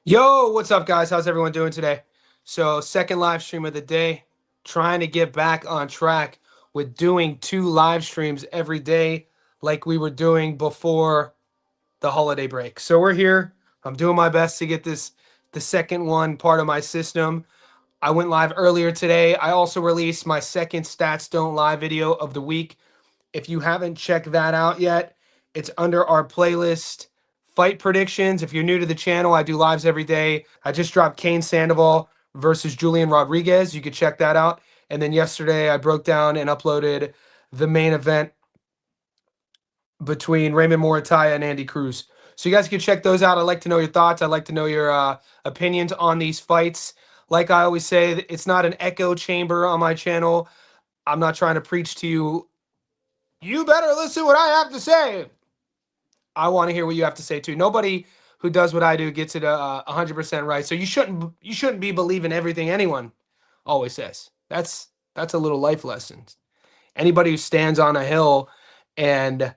Yo, what's up, guys? How's everyone doing today? So, second live stream of the day, trying to get back on track with doing 2 live streams every day like we were doing before the holiday break. So, we're here. I'm doing my best to get the second one part of my system. I went live earlier today. I also released my second Stats Don't Lie video of the week. If you haven't checked that out yet, it's under our playlist Fight Predictions. If you're new to the channel, I do lives every day. I just dropped Kane Sandoval versus Julian Rodriguez. You could check that out. And then yesterday, I broke down and uploaded the main event between Raymond Muratalla and Andy Cruz. So you guys can check those out. I'd like to know your thoughts. I'd like to know your opinions on these fights. Like I always say, it's not an echo chamber on my channel. I'm not trying to preach to you. You better listen to what I have to say. I want to hear what you have to say too. Nobody who does what I do gets it 100% right. So you shouldn't be believing everything anyone always says. That's a little life lesson. Anybody who stands on a hill and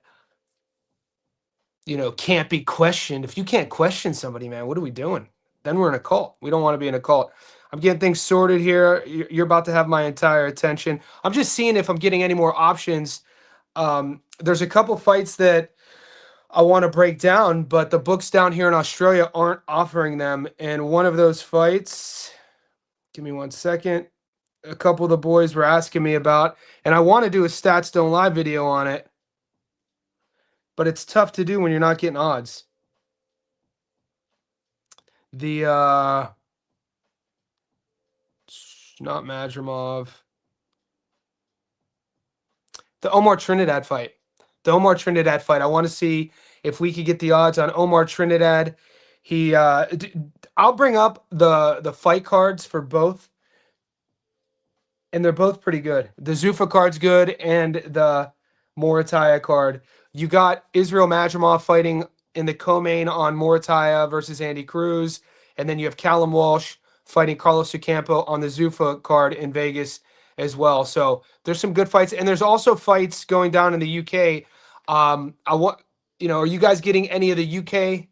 can't be questioned. If you can't question somebody, man, what are we doing? Then we're in a cult. We don't want to be in a cult. I'm getting things sorted here. You're about to have my entire attention. I'm just seeing if I'm getting any more options. There's a couple fights that I want to break down, but the books down here in Australia aren't offering them. And one of those fights, give me 1 second. A couple of the boys were asking me about, and I want to do a Stats Don't Lie video on it, but it's tough to do when you're not getting odds. The not Madrimov. The Omar Trinidad fight. The Omar Trinidad fight. I want to see if we could get the odds on Omar Trinidad. I'll bring up the fight cards for both, and they're both pretty good. The Zuffa card's good, and the Muratalla card. You got Israel Madrimov fighting in the co-main on Muratalla versus Andy Cruz, and then you have Callum Walsh fighting Carlos Ocampo on the Zuffa card in Vegas as well. So there's some good fights, and there's also fights going down in the UK. Are you guys getting any of the UK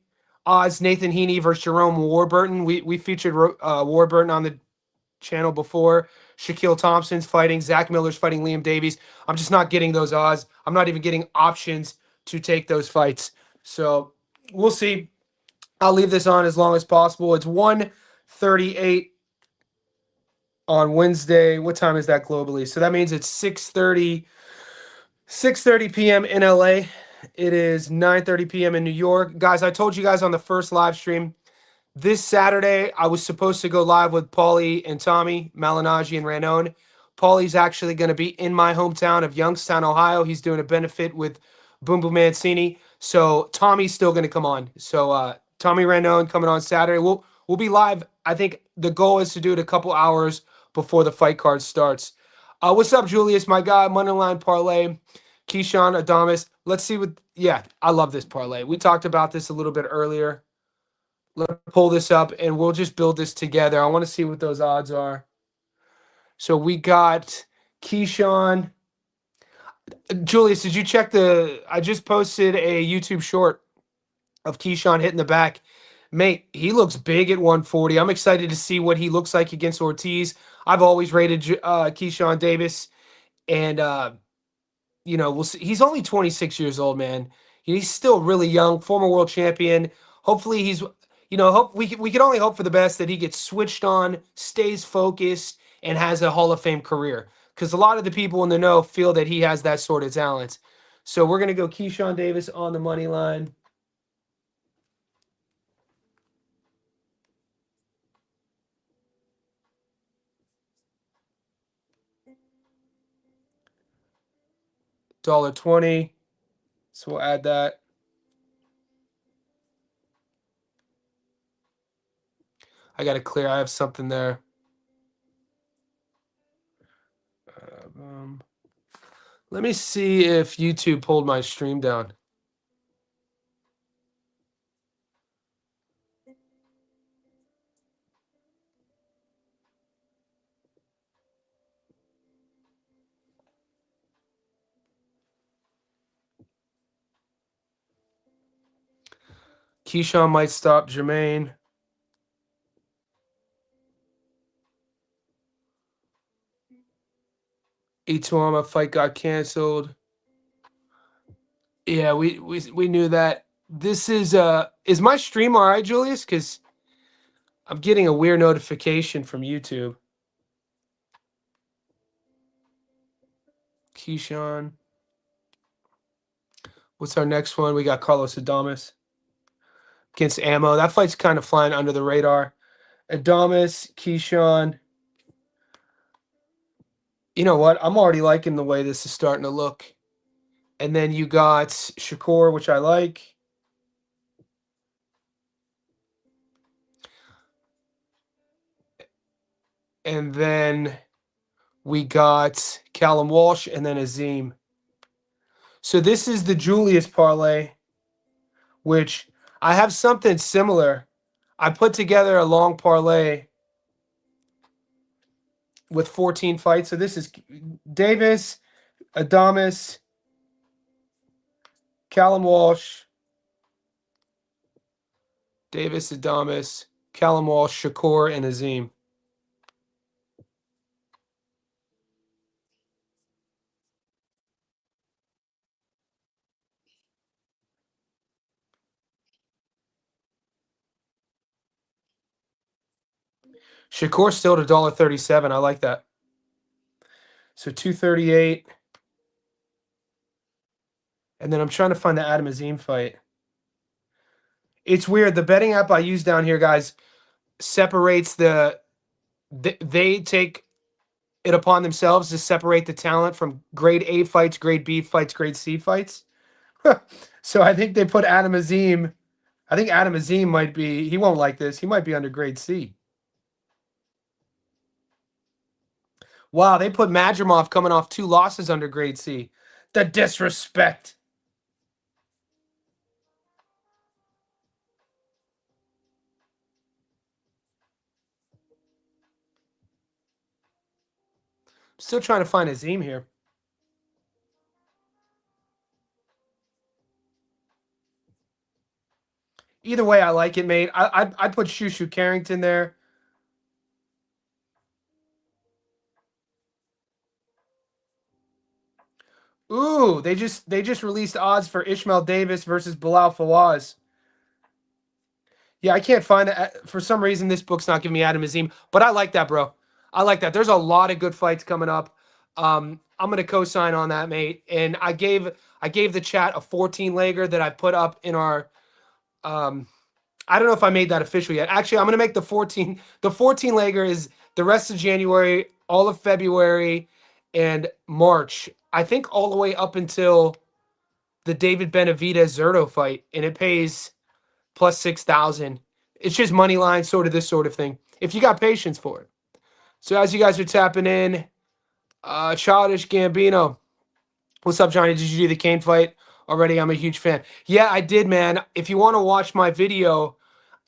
odds? Nathan Heaney versus Jerome Warburton. We featured Warburton on the channel before. Shaquille Thompson's fighting. Zach Miller's fighting Liam Davies. I'm just not getting those odds. I'm not even getting options to take those fights. So we'll see. I'll leave this on as long as possible. It's 1:38 on Wednesday. What time is that globally? So that means it's 6:30 p.m. in LA. It is 9:30 p.m. in New York. Guys, I told you guys on the first live stream, this Saturday, I was supposed to go live with Paulie and Tommy, Malinaji and Ranone. Paulie's actually going to be in my hometown of Youngstown, Ohio. He's doing a benefit with Boom Boom Mancini. So Tommy's still going to come on. So Tommy Ranone coming on Saturday. We'll be live. I think the goal is to do it a couple hours before the fight card starts. What's up, Julius? My guy, Moneyline Parlay, Keyshawn Adamas. Let's see what. Yeah, I love this parlay. We talked about this a little bit earlier. Let me pull this up and we'll just build this together. I want to see what those odds are. So we got Keyshawn. Julius, did you check I just posted a YouTube short of Keyshawn hitting the back. Mate, he looks big at 140. I'm excited to see what he looks like against Ortiz. I've always rated Keyshawn Davis. And, we'll see. He's only 26 years old, man. He's still really young, former world champion. Hopefully he's we can only hope for the best, that he gets switched on, stays focused, and has a Hall of Fame career. Because a lot of the people in the know feel that he has that sort of talent. So we're going to go Keyshawn Davis on the money line. $1.20. So we'll add that. I got to clear. I have something there. Let me see if YouTube pulled my stream down. Keyshawn might stop Jermaine. Ituama fight got canceled. Yeah, we knew that. This is my stream all right, Julius? Because I'm getting a weird notification from YouTube. Keyshawn. What's our next one? We got Carlos Adames against Ammo. That fight's kind of flying under the radar. Adames, Keyshawn. You know what? I'm already liking the way this is starting to look. And then you got Shakur, which I like. And then we got Callum Walsh and then Azim. So this is the Julius parlay, which I have something similar. I put together a long parlay with 14 fights. So this is Davis, Adames, Callum Walsh, Davis, Adames, Callum Walsh, Shakur, and Azim. Shakur still at $1.37. I like that. So 238. And then I'm trying to find the Adam Azim fight. It's weird. The betting app I use down here, guys, separates they take it upon themselves to separate the talent from grade A fights, grade B fights, grade C fights. So I think they put Adam Azim. I think Adam Azim might be, he won't like this. He might be under grade C. Wow, they put Madrimov coming off 2 losses under grade C. The disrespect. Still trying to find Azim here. Either way, I like it, mate. I'd put Shushu Carrington there. Ooh, they just released odds for Ishmael Davis versus Bilal Fawaz. Yeah, I can't find it. For some reason, this book's not giving me Adam Azim, but I like that, bro. I like that. There's a lot of good fights coming up. I'm gonna co-sign on that, mate. And I gave the chat a 14-legger that I put up in our. I don't know if I made that official yet. Actually, I'm gonna make the 14. The 14-legger is the rest of January, all of February, and March. I think all the way up until the David Benavidez Zerto fight, and it pays plus 6,000. It's just money line, sort of this sort of thing. If you got patience for it. So as you guys are tapping in, Childish Gambino. What's up, Johnny? Did you do the Kane fight already? I'm a huge fan. Yeah, I did, man. If you want to watch my video,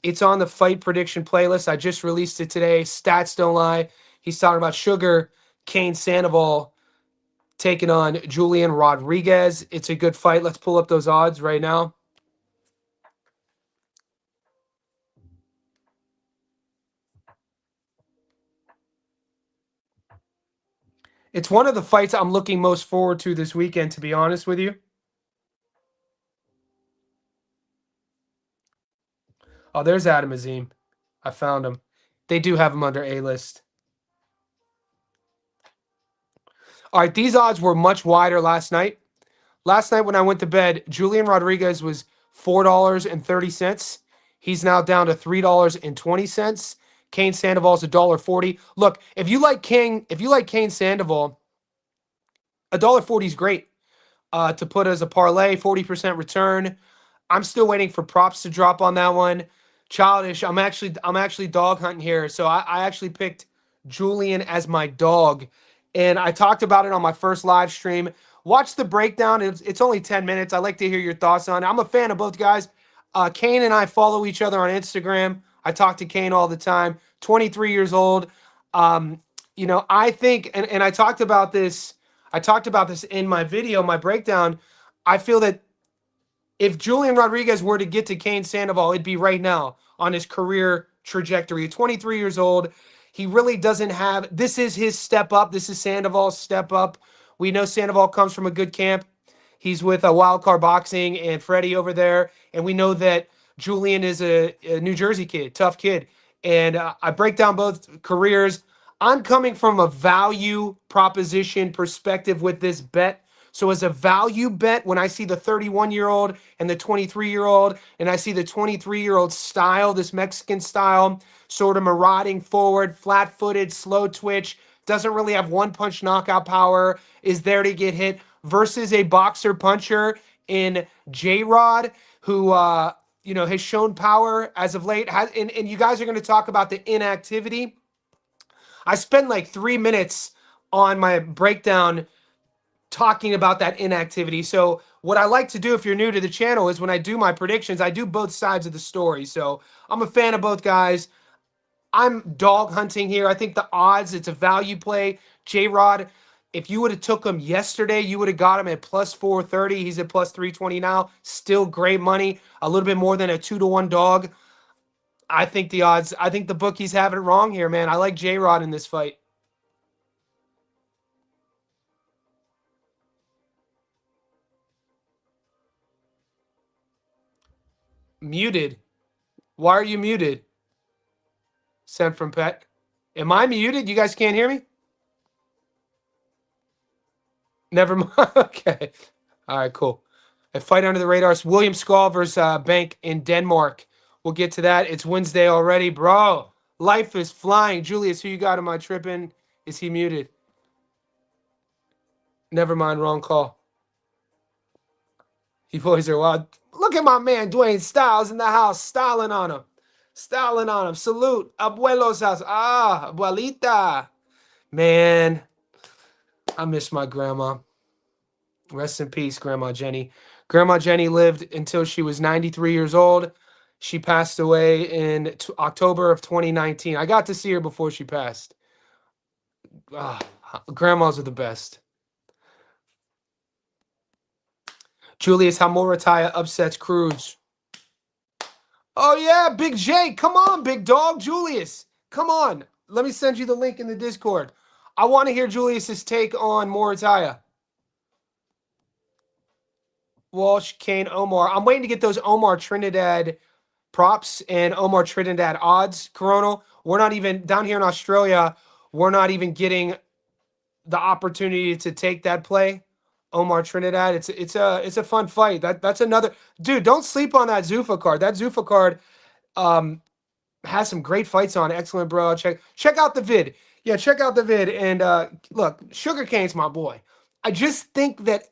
it's on the fight prediction playlist. I just released it today. Stats don't lie. He's talking about Sugar, Kane Sandoval taking on Julian Rodriguez. It's a good fight. Let's pull up those odds right now. It's one of the fights I'm looking most forward to this weekend, to be honest with you. Oh, there's Adam Azim. I found him. They do have him under A-list. All right, these odds were much wider last night. Last night when I went to bed, Julian Rodriguez was $4.30. He's now down to $3.20. Kane Sandoval's $1.40. Look, if you like Kane Sandoval, $1.40 is great to put as a parlay, 40% return. I'm still waiting for props to drop on that one. Childish, I'm actually dog hunting here. So I actually picked Julian as my dog. And I talked about it on my first live stream. Watch the breakdown. It's only 10 minutes. I like to hear your thoughts on it. I'm a fan of both guys. Kane and I follow each other on Instagram. I talk to Kane all the time. 23 years old. You know, I think, and I talked about this. I talked about this in my video, my breakdown. I feel that if Julian Rodriguez were to get to Kane Sandoval, it'd be right now on his career trajectory. 23 years old. He really doesn't have. This is his step up. This is Sandoval's step up. We know Sandoval comes from a good camp. He's with a Wild Card Boxing and Freddie over there, and we know that Julian is a New Jersey kid, tough kid. And I break down both careers. I'm coming from a value proposition perspective with this bet. So as a value bet, when I see the 31-year-old and the 23-year-old, and I see the 23-year-old style, this Mexican style, sort of marauding forward, flat-footed, slow twitch, doesn't really have one-punch knockout power, is there to get hit, versus a boxer puncher in J-Rod, who has shown power as of late. And you guys are going to talk about the inactivity. I spend like 3 minutes on my breakdown talking about that inactivity. So what I like to do, if you're new to the channel, is when I do my predictions, I do both sides of the story. So I'm a fan of both guys. I'm dog hunting here. I think the odds, it's a value play. J-Rod, if you would have took him yesterday, you would have got him at plus 430. He's at plus 320 now. Still great money. A little bit more than a 2-to-1 dog. I think the odds, I think the bookies have it wrong here, man. I like J-Rod in this fight. Muted. Why are you muted? Sent from Pet. Am I muted? You guys can't hear me? Never mind. Okay. All right, cool. A fight under the radar. It's William Skull versus Bank in Denmark. We'll get to that. It's Wednesday already, bro. Life is flying. Julius, who you got? Am I tripping? Is he muted? Never mind. Wrong call. You boys are wild. Look at my man Dwayne Styles in the house, styling on him. Styling on him. Salute. Abuelo's house. Ah, abuelita. Man, I miss my grandma. Rest in peace, Grandma Jenny. Grandma Jenny lived until she was 93 years old. She passed away in October of 2019. I got to see her before she passed. Grandmas are the best. Julius, how Muratalla upsets Cruz. Oh, yeah, Big J. Come on, big dog. Julius, come on. Let me send you the link in the Discord. I want to hear Julius's take on Muratalla. Walsh, Kane, Omar. I'm waiting to get those Omar Trinidad props and Omar Trinidad odds, Coronal. We're not even, down here in Australia, we're not even getting the opportunity to take that play. Omar Trinidad. It's a fun fight. That's another dude. Don't sleep on that Zuffa card. That Zuffa card has some great fights on. Excellent, bro. Check out the vid. Yeah, check out the vid. And look, Sugarcane's my boy. I just think that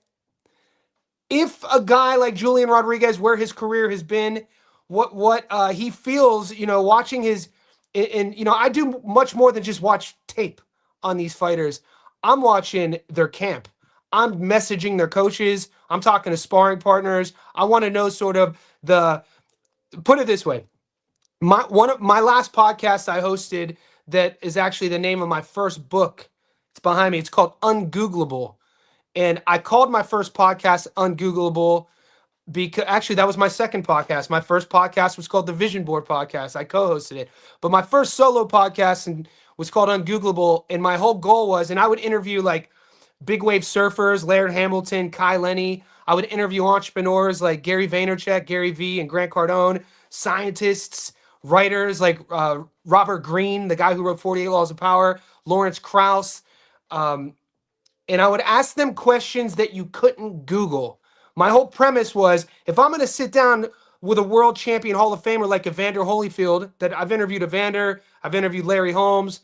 if a guy like Julian Rodriguez, where his career has been, what he feels, watching his, and I do much more than just watch tape on these fighters. I'm watching their camp. I'm messaging their coaches. I'm talking to sparring partners. I want to know sort of put it this way. One of my last podcast I hosted, that is actually the name of my first book. It's behind me. It's called Ungoogleable. And I called my first podcast Ungoogleable because actually that was my second podcast. My first podcast was called the Vision Board Podcast. I co-hosted it. But my first solo podcast was called Ungoogleable. And my whole goal was, and I would interview like big wave surfers, Laird Hamilton, Kai Lenny. I would interview entrepreneurs like Gary Vaynerchuk, Gary V, and Grant Cardone, scientists, writers like Robert Greene, the guy who wrote 48 Laws of Power, Lawrence Krauss. And I would ask them questions that you couldn't Google. My whole premise was, if I'm going to sit down with a world champion Hall of Famer like Evander Holyfield, that I've interviewed Evander, I've interviewed Larry Holmes,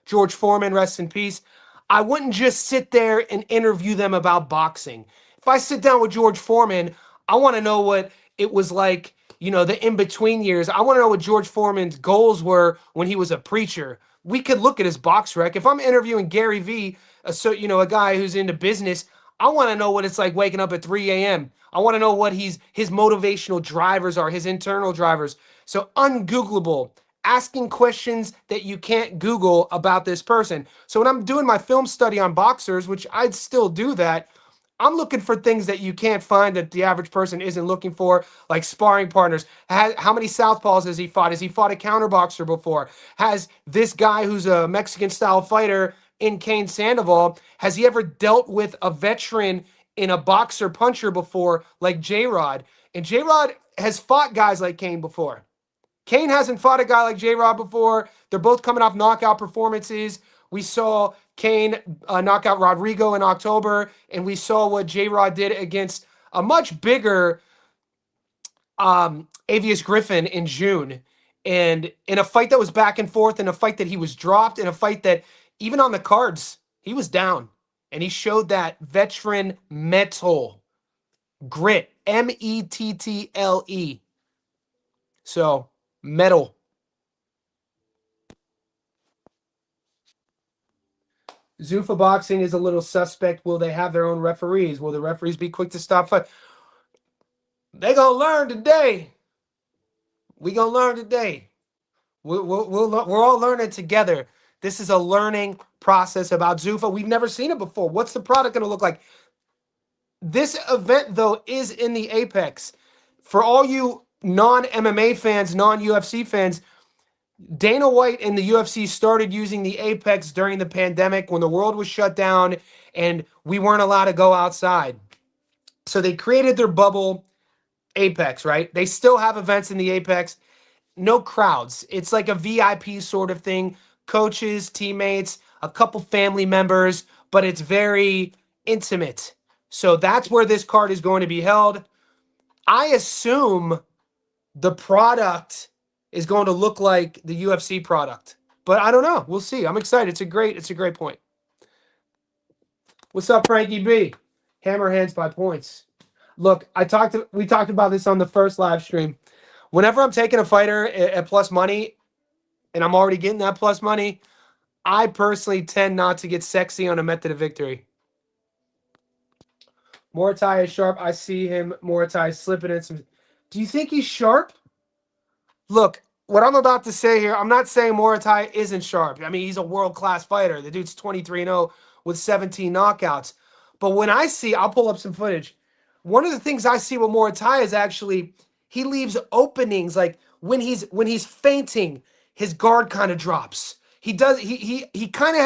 George Foreman, rest in peace. I wouldn't just sit there and interview them about boxing. If I sit down with George Foreman, I want to know what it was like, the in-between years. I want to know what George Foreman's goals were when he was a preacher. We could look at his box rec. If I'm interviewing Gary V, a guy who's into business, I want to know what it's like waking up at 3 a.m. I want to know what his motivational drivers are, his internal drivers. So Ungoogleable, asking questions that you can't Google about this person. So when I'm doing my film study on boxers, which I'd still do that, I'm looking for things that you can't find that the average person isn't looking for, like sparring partners. How many southpaws has he fought? Has he fought a counterboxer before? Has this guy who's a Mexican style fighter in Kane Sandoval, has he ever dealt with a veteran in a boxer puncher before, like J-Rod? And J-Rod has fought guys like Kane before. Kane hasn't fought a guy like J-Rod before. They're both coming off knockout performances. We saw Kane knock out Rodrigo in October, and we saw what J-Rod did against a much bigger Avius Griffin in June. And in a fight that was back and forth, in a fight that he was dropped, in a fight that even on the cards, he was down. And he showed that veteran mettle, grit, Mettle. So, metal. Zuffa boxing is a little suspect. Will they have their own referees? Will the referees be quick to stop fight? They gonna learn today. We gonna learn today. We're all learning together. This is a learning process about Zuffa. We've never seen it before. What's the product gonna look like? This event, though, is in the Apex. For all you non-MMA fans, non-UFC fans, Dana White and the UFC started using the Apex during the pandemic when the world was shut down and we weren't allowed to go outside. So they created their bubble Apex, right? They still have events in the Apex. No crowds. It's like a VIP sort of thing. Coaches, teammates, a couple family members, but it's very intimate. So that's where this card is going to be held. I assume the product is going to look like the UFC product, but I don't know. We'll see. I'm excited. It's a great point. What's up, Frankie B? Hammer hands by points. Look, we talked about this on the first live stream. Whenever I'm taking a fighter at plus money and I'm already getting that plus money, I personally tend not to get sexy on a method of victory. Muratalla is sharp. I see him. Muratalla slipping in some. Do you think he's sharp? Look, what I'm about to say here, I'm not saying Muratalla isn't sharp. I mean, he's a world-class fighter. The dude's 23-0 with 17 knockouts. But when I see, I'll pull up some footage. One of the things I see with Muratalla is actually he leaves openings, like when he's feinting, his guard kind of drops. He kind of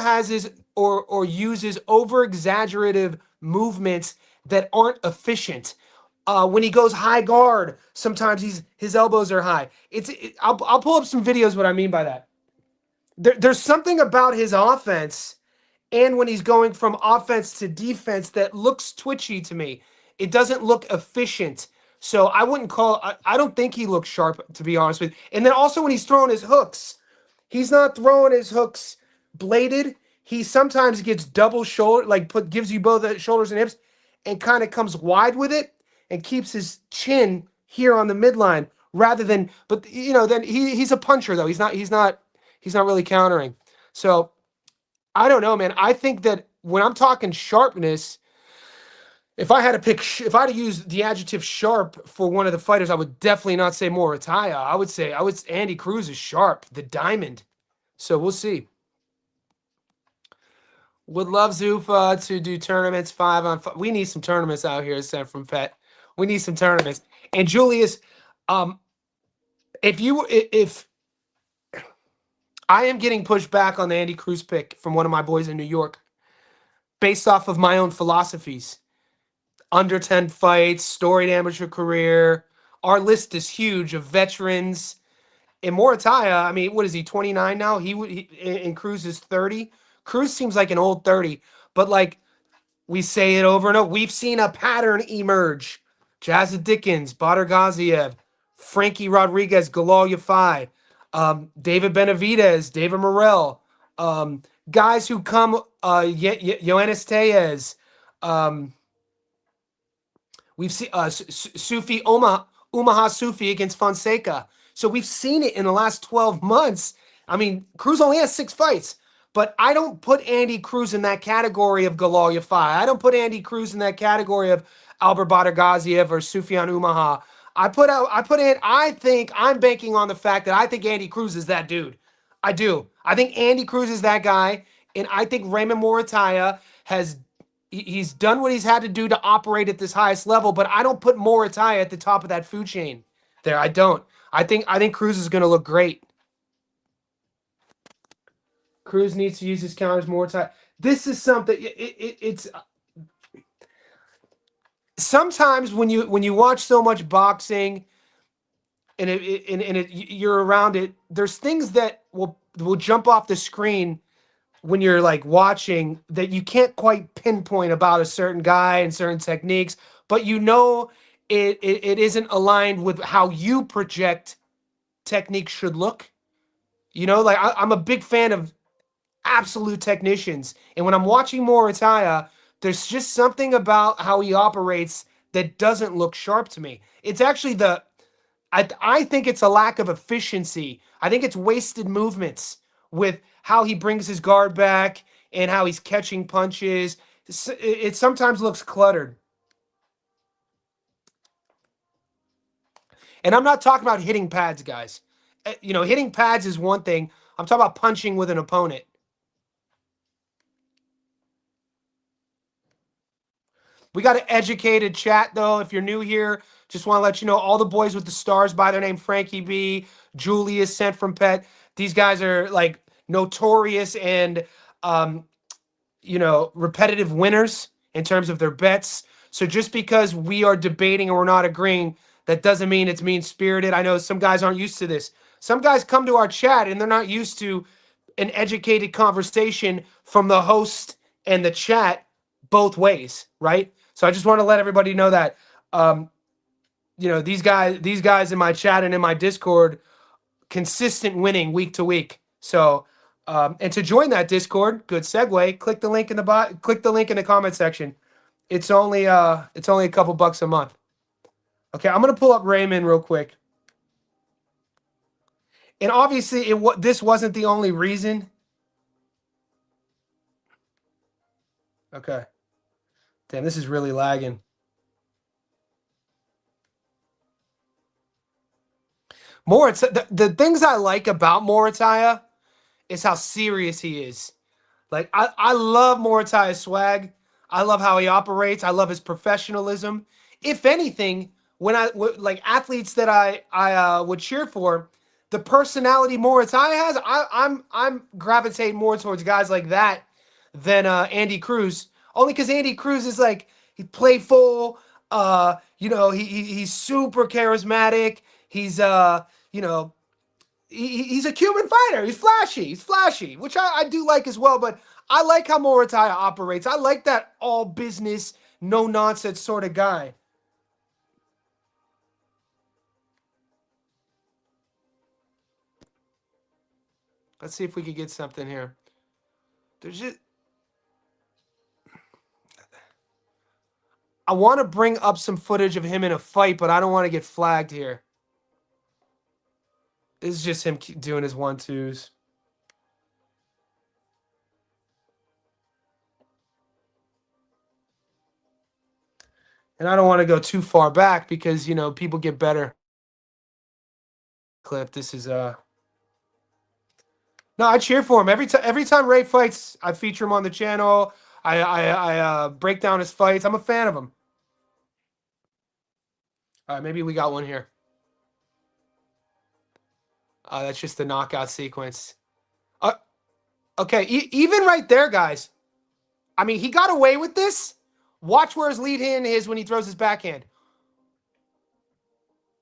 has his or uses over exaggerative movements that aren't efficient. When he goes high guard, sometimes his elbows are high. I'll pull up some videos what I mean by that. There's something about his offense and when he's going from offense to defense that looks twitchy to me. It doesn't look efficient. So I don't think he looks sharp, to be honest with you. And then also when he's throwing his hooks, he's not throwing his hooks bladed. He sometimes gets double shoulder, gives you both the shoulders and hips and kind of comes wide with it and keeps his chin here on the midline rather than, but then he's a puncher though. He's not really countering. So I don't know, man. I think that when I'm talking sharpness, if I had to use the adjective sharp for one of the fighters, I would definitely not say Muratalla. I would say Andy Cruz is sharp, the diamond. So we'll see. Would love Zuffa to do tournaments 5-on-5. We need some tournaments out here, sent from Pet. We need some tournaments. And Julius, if I am getting pushed back on the Andy Cruz pick from one of my boys in New York, based off of my own philosophies. Under 10 fights, storied amateur career. Our list is huge of veterans. And Muratalla, I mean, what is he, 29 now? And Cruz is 30. Cruz seems like an old 30, but like we say it over and over, we've seen a pattern emerge. Jazza Dickens, Badr Gaziev, Frankie Rodriguez, Galal Yafai, David Benavidez, David Morrell, guys who come, Yoenis Tellez, we've seen Sufi Omaha Sufi against Fonseca. So we've seen it in the last 12 months. I mean, Cruz only has 6 fights, but I don't put Andy Cruz in that category of Galal Yafai. I don't put Andy Cruz in that category of Albert Badr Gaziev or Sufyan Umaha. I think I'm banking on the fact that I think Andy Cruz is that dude. I do. I think Andy Cruz is that guy, and I think Raymond Muratalla has he's done what he's had to do to operate at this highest level, but I don't put Muratalla at the top of that food chain. There, I don't. I think Cruz is going to look great. Cruz needs to use his counters more time. This is something. It's sometimes when you watch so much boxing and you're around it, there's things that will jump off the screen when you're like watching that you can't quite pinpoint about a certain guy and certain techniques, but you know it isn't aligned with how you project technique should look. You know, like I'm a big fan of absolute technicians. And when I'm watching Muratalla, there's just something about how he operates that doesn't look sharp to me. It's actually I think it's a lack of efficiency. I think it's wasted movements with how he brings his guard back and how he's catching punches. It sometimes looks cluttered. And I'm not talking about hitting pads, guys. You know, hitting pads is one thing. I'm talking about punching with an opponent. We got an educated chat, though. If you're new here, just want to let you know all the boys with the stars by their name: Frankie B, Julius, sent from Pet. These guys are like notorious and, repetitive winners in terms of their bets. So just because we are debating and we're not agreeing, that doesn't mean it's mean spirited. I know some guys aren't used to this. Some guys come to our chat and they're not used to an educated conversation from the host and the chat both ways, right? So I just want to let everybody know that, these guys in my chat and in my Discord, consistent winning week to week. So, and to join that Discord, good segue. Click the link in the comment section. It's only a couple bucks a month. Okay, I'm gonna pull up Raymond real quick. And obviously, this wasn't the only reason. Okay. Damn, this is really lagging. The things I like about Muratalla is how serious he is. Like I love Moratalla's swag. I love how he operates. I love his professionalism. If anything, like athletes that I would cheer for, the personality Muratalla has, I'm gravitating more towards guys like that than Andy Cruz. Only because Andy Cruz is like he's playful. He's super charismatic. He's he's a Cuban fighter. He's flashy. He's flashy, which I do like as well. But I like how Muratalla operates. I like that all business, no nonsense sort of guy. Let's see if we can get something here. There's just I want to bring up some footage of him in a fight, but I don't want to get flagged here. This is just him doing his 1-2s. And I don't want to go too far back because, people get better. Clip. This is No, I cheer for him every time Ray fights. I feature him on the channel. I break down his fights. I'm a fan of him. All right, maybe we got one here. That's just the knockout sequence. Okay, even right there, guys. I mean, he got away with this. Watch where his lead hand is when he throws his backhand.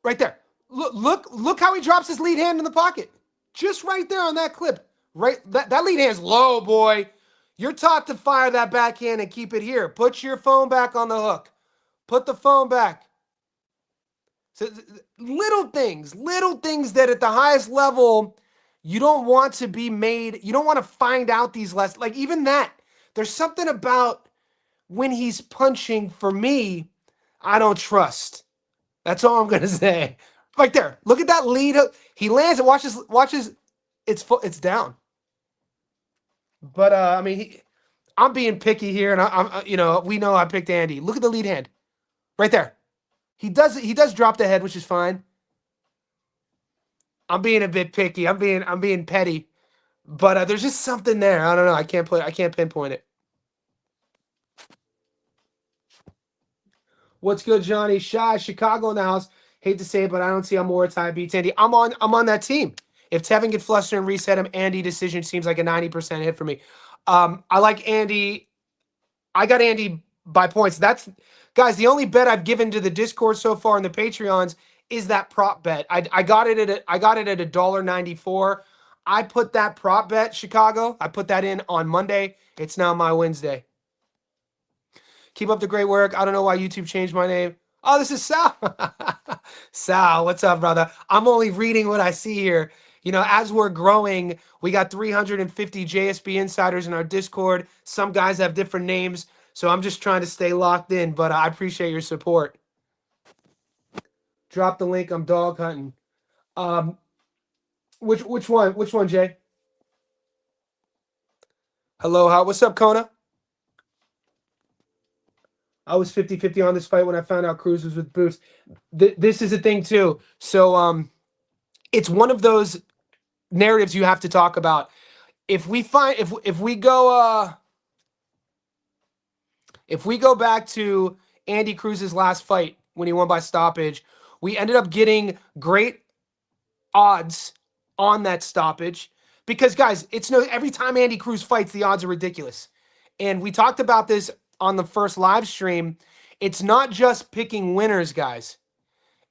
Right there. Look how he drops his lead hand in the pocket. Just right there on that clip. Right, that lead hand's low, boy. You're taught to fire that backhand and keep it here. Put your phone back on the hook. Put the phone back. So, little things that at the highest level, you don't want to be made. You don't want to find out these lessons. Like even that, there's something about when he's punching for me, I don't trust. That's all I'm going to say. Right there. Look at that lead hook. He lands it. Watches. It's down. But I mean, I'm being picky here, and we know I picked Andy. Look at the lead hand, right there. He does drop the head, which is fine. I'm being a bit picky. I'm being petty, but there's just something there. I don't know. I can't pinpoint it. What's good, Johnny? Shy, Chicago in the house. Hate to say it, but I don't see how Muratalla beats Andy. I'm on that team. If Tevin get flustered and reset him, Andy decision seems like a 90% hit for me. I like Andy. I got Andy by points. That's guys, the only bet I've given to the Discord so far in the Patreons is that prop bet. I got it at $1.94. I put that prop bet, Chicago. I put that in on Monday. It's now my Wednesday. Keep up the great work. I don't know why YouTube changed my name. Oh, this is Sal. Sal, what's up, brother? I'm only reading what I see here. You know, as we're growing, we got 350 JSB insiders in our Discord. Some guys have different names, so I'm just trying to stay locked in, but I appreciate your support. Drop the link. I'm dog hunting. Which one? Which one, Jay? Hello, what's up, Kona? I was 50-50 on this fight when I found out Cruz was with Boost. This is a thing too. So it's one of those narratives you have to talk about. If we go back to Andy Cruz's last fight when he won by stoppage, we ended up getting great odds on that stoppage because guys, every time Andy Cruz fights, the odds are ridiculous. And we talked about this on the first live stream. It's not just picking winners, guys.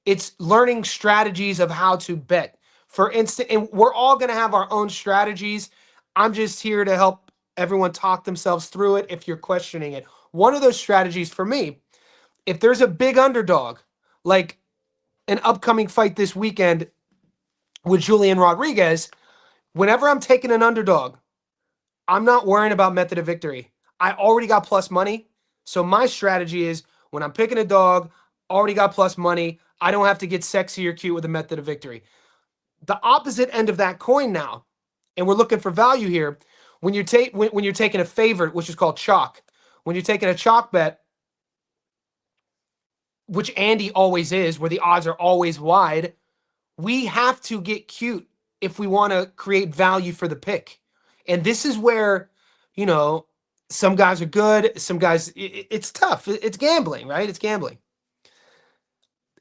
It's learning strategies of how to bet. For instance, and we're all going to have our own strategies. I'm just here to help everyone talk themselves through it if you're questioning it. One of those strategies for me, if there's a big underdog, like an upcoming fight this weekend with Julian Rodriguez, whenever I'm taking an underdog, I'm not worrying about method of victory. I already got plus money. So my strategy is when I'm picking a dog, already got plus money. I don't have to get sexy or cute with a method of victory. The opposite end of that coin now, and we're looking for value here, when you're taking a favorite, which is called chalk, when you're taking a chalk bet, which Andy always is, where the odds are always wide, we have to get cute if we want to create value for the pick. And this is where, you know, some guys are good, some guys, it's tough. It's gambling, right? It's gambling.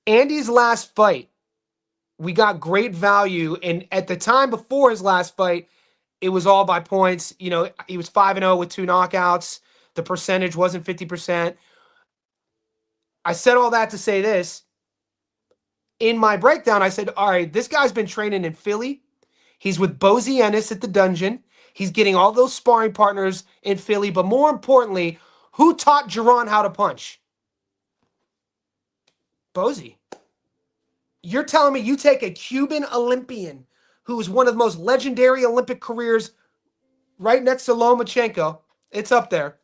Andy's last fight, we got great value. And at the time before his last fight, it was all by points. You know, he was 5-0 with 2 knockouts. The percentage wasn't 50%. I said all that to say this. In my breakdown, I said, all right, this guy's been training in Philly. He's with Bozy Ennis at the dungeon. He's getting all those sparring partners in Philly. But more importantly, who taught Geron how to punch? Bozy. You're telling me you take a Cuban Olympian who is one of the most legendary Olympic careers right next to Lomachenko. It's up there.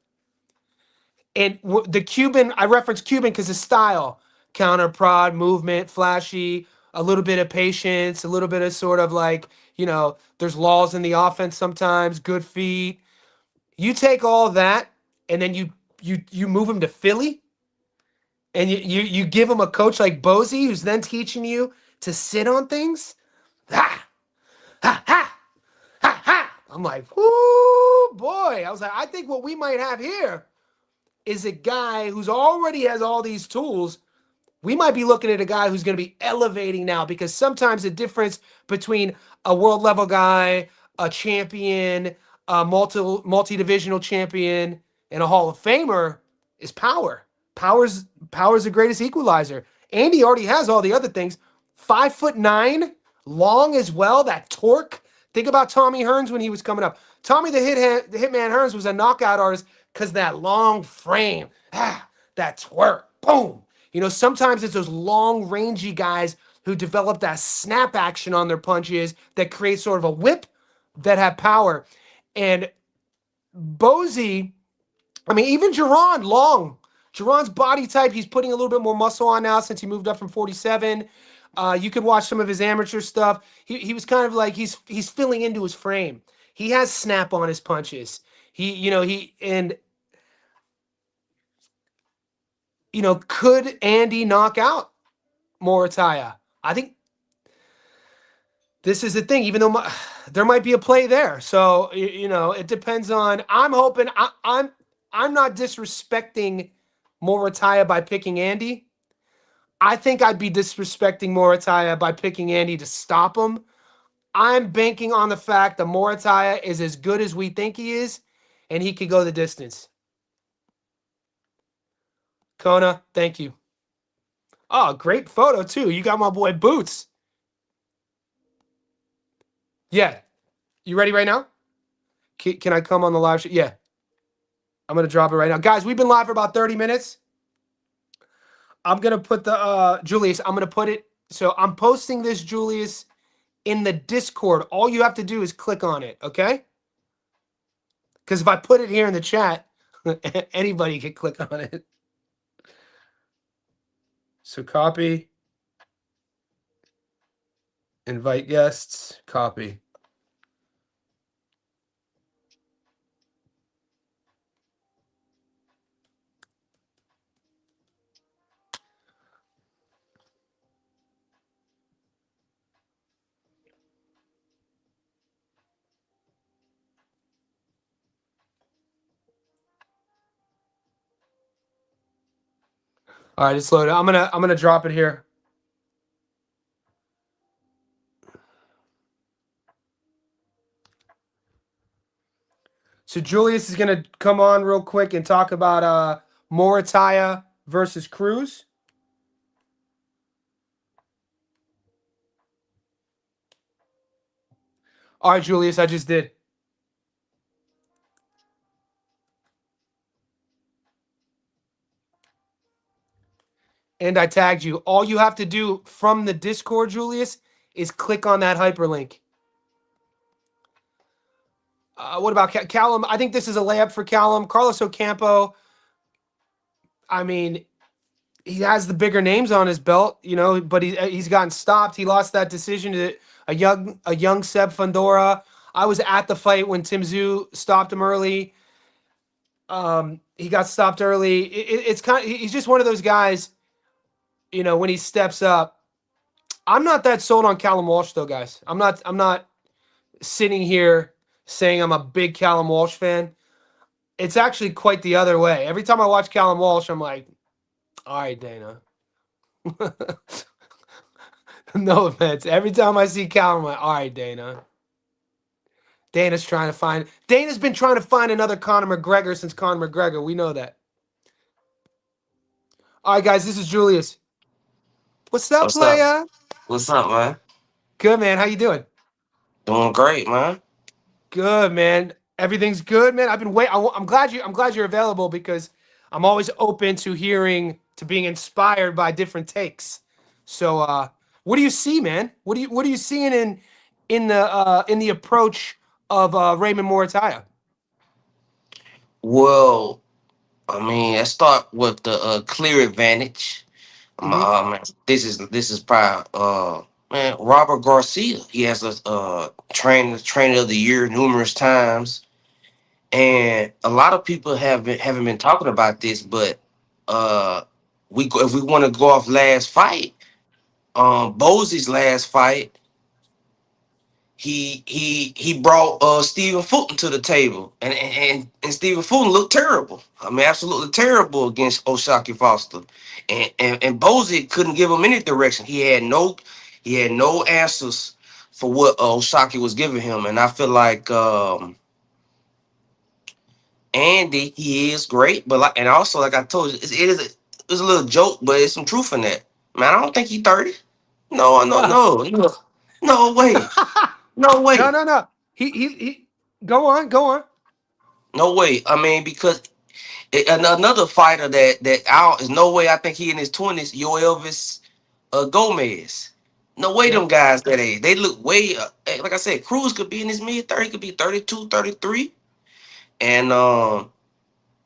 And the Cuban, I reference Cuban because his style, counter prod, movement, flashy, a little bit of patience, a little bit of sort of like, you know, there's laws in the offense sometimes, good feet. You take all that and then you move him to Philly and you give him a coach like Bozy who's then teaching you to sit on things. Ha! Ha! Ha! Ha! Ha! I'm like, whoo, boy. I was like, I think what we might have here is a guy who's already has all these tools. We might be looking at a guy who's going to be elevating now because sometimes the difference between a world level guy, a champion, a multi-divisional champion, and a Hall of Famer is power. Power's the greatest equalizer. Andy already has all the other things. 5'9", long as well, that torque. Think about Tommy Hearns when he was coming up. Tommy the Hitman Hearns was a knockout artist because that long frame, that twerk, boom. You know, sometimes it's those long, rangy guys who develop that snap action on their punches that create sort of a whip that have power. And Bozy, I mean, even Geron, long. Geron's body type, he's putting a little bit more muscle on now since he moved up from 47. You could watch some of his amateur stuff. He was kind of like, he's filling into his frame. He has snap on his punches. Could Andy knock out Muratalla? I think this is the thing, even though there might be a play there. So, it depends on, I'm hoping, I'm not disrespecting Muratalla by picking Andy. I think I'd be disrespecting Muratalla by picking Andy to stop him. I'm banking on the fact that Muratalla is as good as we think he is, and he could go the distance. Kona, thank you. Oh, great photo too. You got my boy Boots. Yeah. You ready right now? Can I come on the live show? Yeah. I'm going to drop it right now. Guys, we've been live for about 30 minutes. I'm going to put the, Julius, I'm going to put it. So I'm posting this, Julius, in the Discord. All you have to do is click on it, okay? Because if I put it here in the chat, anybody can click on it. So copy, invite guests, copy. All right, it's loaded. I'm gonna drop it here. So Julius is gonna come on real quick and talk about Muratalla versus Cruz. All right, Julius, I just did. And I tagged you. All you have to do from the Discord, Julius, is click on that hyperlink. What about Callum? I think this is a layup for Callum. Carlos Ocampo, I mean, he has the bigger names on his belt, you know, but he's gotten stopped. He lost that decision to a young Seb Fundora. I was at the fight when Tim Tszyu stopped him early. He got stopped early. It's kind of, he's just one of those guys, you know, when he steps up. I'm not that sold on Callum Walsh though, guys. I'm not sitting here saying I'm a big Callum Walsh fan. It's actually quite the other way. Every time I watch Callum Walsh, I'm like, all right, Dana. No offense. Every time I see Callum, I'm like, all right, Dana. Dana's been trying to find another Conor McGregor since Conor McGregor. We know that. All right, guys, this is Julius. What's up, What's up? playa? What's up, man? Good, man. How you doing? Doing great, man. Good, man. Everything's good, man. I've been wait. I'm glad you're available because I'm always open to being inspired by different takes. So, what do you see, man? What are you seeing in the approach of Raymond Morataya? Well, I mean, let's start with the clear advantage. Mm-hmm. Man, this is probably man Robert Garcia. He has a trainer of the year numerous times, and a lot of people haven't been talking about this, but uh, if we want to go off last fight, Bosey's last fight. He brought Stephen Fulton to the table, and Stephen Fulton looked terrible. I mean, absolutely terrible against O'Shaquie Foster, and Bozy couldn't give him any direction. He had no answers for what O'Shaquie was giving him, and I feel like Andy, he is great, but and also like I told you, it's a little joke, but it's some truth in that. Man, I don't think he's 30. No, no, No, no, no, no way, no no, way. no, no. He. Go on, go on. No way. I mean, because another fighter that out is no way. I think he in his 20s. Yo Elvis Gomez. No way. Yeah, Them guys that age, they look way. Like I said, Cruz could be in his mid 30. Could be 32, 33, and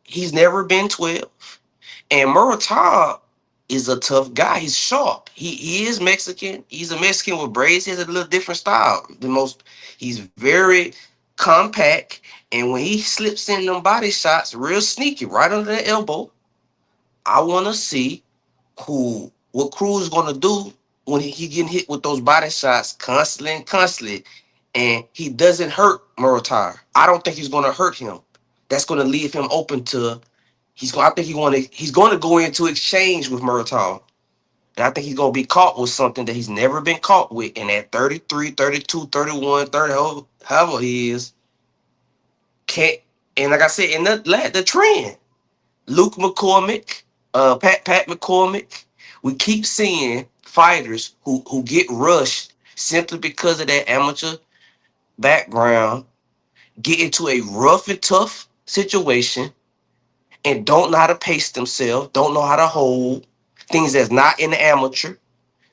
he's never been 12. And Muratalla is a tough guy. He's sharp. He is Mexican. He's a Mexican with braids. He has a little different style. He's very compact. And when he slips in them body shots, real sneaky, right under the elbow, I want to see what Cruz is gonna do when he getting hit with those body shots constantly and constantly, and he doesn't hurt Muratalla. I don't think he's gonna hurt him. That's gonna leave him open to I think he's going to go into exchange with Muratalla. And I think he's going to be caught with something that he's never been caught with. And at 33, 32, 31, 30, however he is, can't. And like I said, in the trend, Luke McCormick, Pat McCormick, we keep seeing fighters who get rushed simply because of that amateur background get into a rough and tough situation and don't know how to pace themselves, don't know how to hold things that's not in the amateur.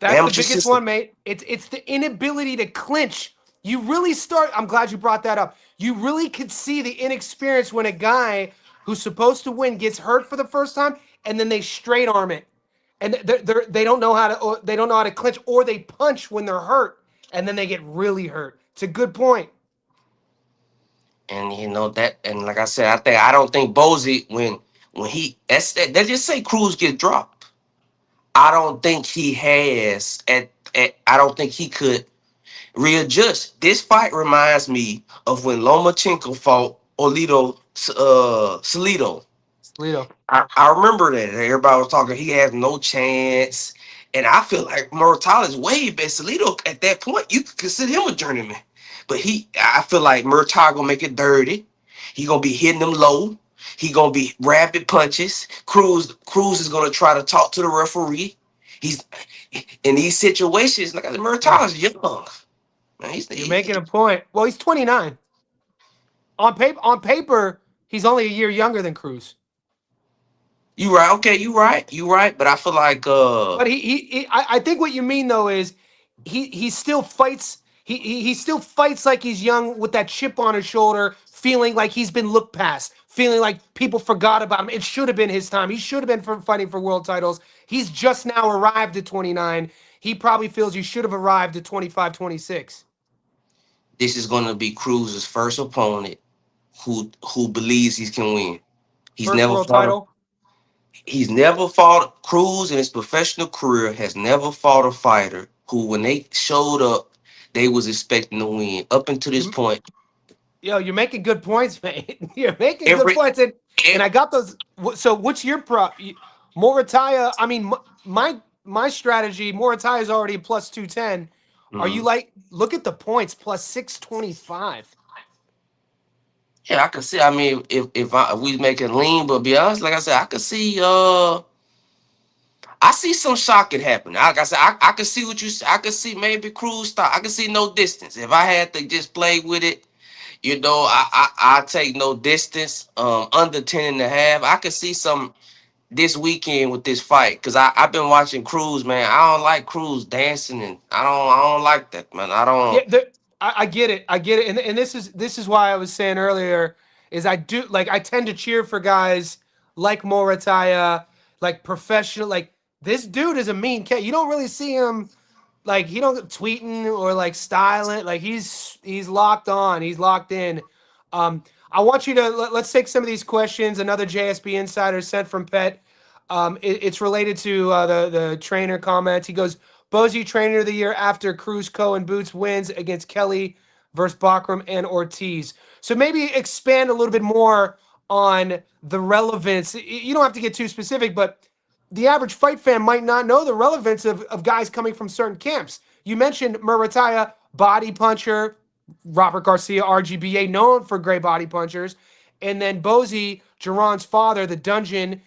The That's the amateur biggest system. one, mate. It's the inability to clinch. You really start. I'm glad you brought that up. You really could see the inexperience when a guy who's supposed to win gets hurt for the first time, and then they straight arm it, and they don't know how to they don't know how to clinch, or they punch when they're hurt, and then they get really hurt. It's a good point. And you know that, and like I said, I don't think Bozy when he that's that let's just say Cruz get dropped. I don't think he has at I don't think he could readjust. This fight reminds me of when Lomachenko fought Olito Salido. Lito. I remember that everybody was talking. He has no chance, and I feel like Muratalla is way better. Salido at that point, you could consider him a journeyman, but I feel like Muratalla gonna make it dirty. He gonna be hitting them low. He gonna be rapid punches. Cruz is gonna try to talk to the referee. He's in these situations. Like Yeah, Muratalla's young, man. you're making a point. Well, he's 29. On paper, he's only a year younger than Cruz. You right. Okay, you right. You right. But I feel like But I think what you mean though is he still fights. He still fights like he's young with that chip on his shoulder, feeling like he's been looked past, feeling like people forgot about him. It should have been his time. He should have been fighting for world titles. He's just now arrived at 29. He probably feels he should have arrived at 25, 26. this is gonna be Cruz's first opponent who believes he can win. He's First never world fought a title. he's never fought Cruz in his professional career has never fought a fighter who when they showed up they was expecting to win. Up until this You, point, yo, you're making good points, mate. You're making good every, points, and every I got those. So, what's your Morataya? I mean, my strategy. Morataya is already plus 210. Are you Mhm. like look at the points plus 625? Yeah, I can see. I mean, if we make it lean, but be honest, like I said, I could see. I see some shocking happen. Like I said, I could see what you. I could see maybe Cruz stop. I could see no distance. If I had to just play with it, you know, I take no distance. Under 10 and a half. I could see some this weekend with this fight because I've been watching Cruz, man. I don't like Cruz dancing, and I don't like that, man. I Yeah, don't. I get it. I get it. And this is why I was saying earlier is I do like I tend to cheer for guys like Morataya, like professional. Like this dude is a mean cat. You don't really see him like he don't tweeting or like styling. Like he's locked on. He's locked in. I want you to let's take some of these questions. Another JSB insider sent from Pet. It's related to the trainer comments. He goes, Bozy trainer of the year after Cruz and Boots wins against Kelly versus Bakram and Ortiz. So maybe expand a little bit more on the relevance. You don't have to get too specific, but the average fight fan might not know the relevance of guys coming from certain camps. You mentioned Murataya, body puncher, Robert Garcia, RGBA, known for great body punchers. And then Bozy, Jerron's father, the dungeon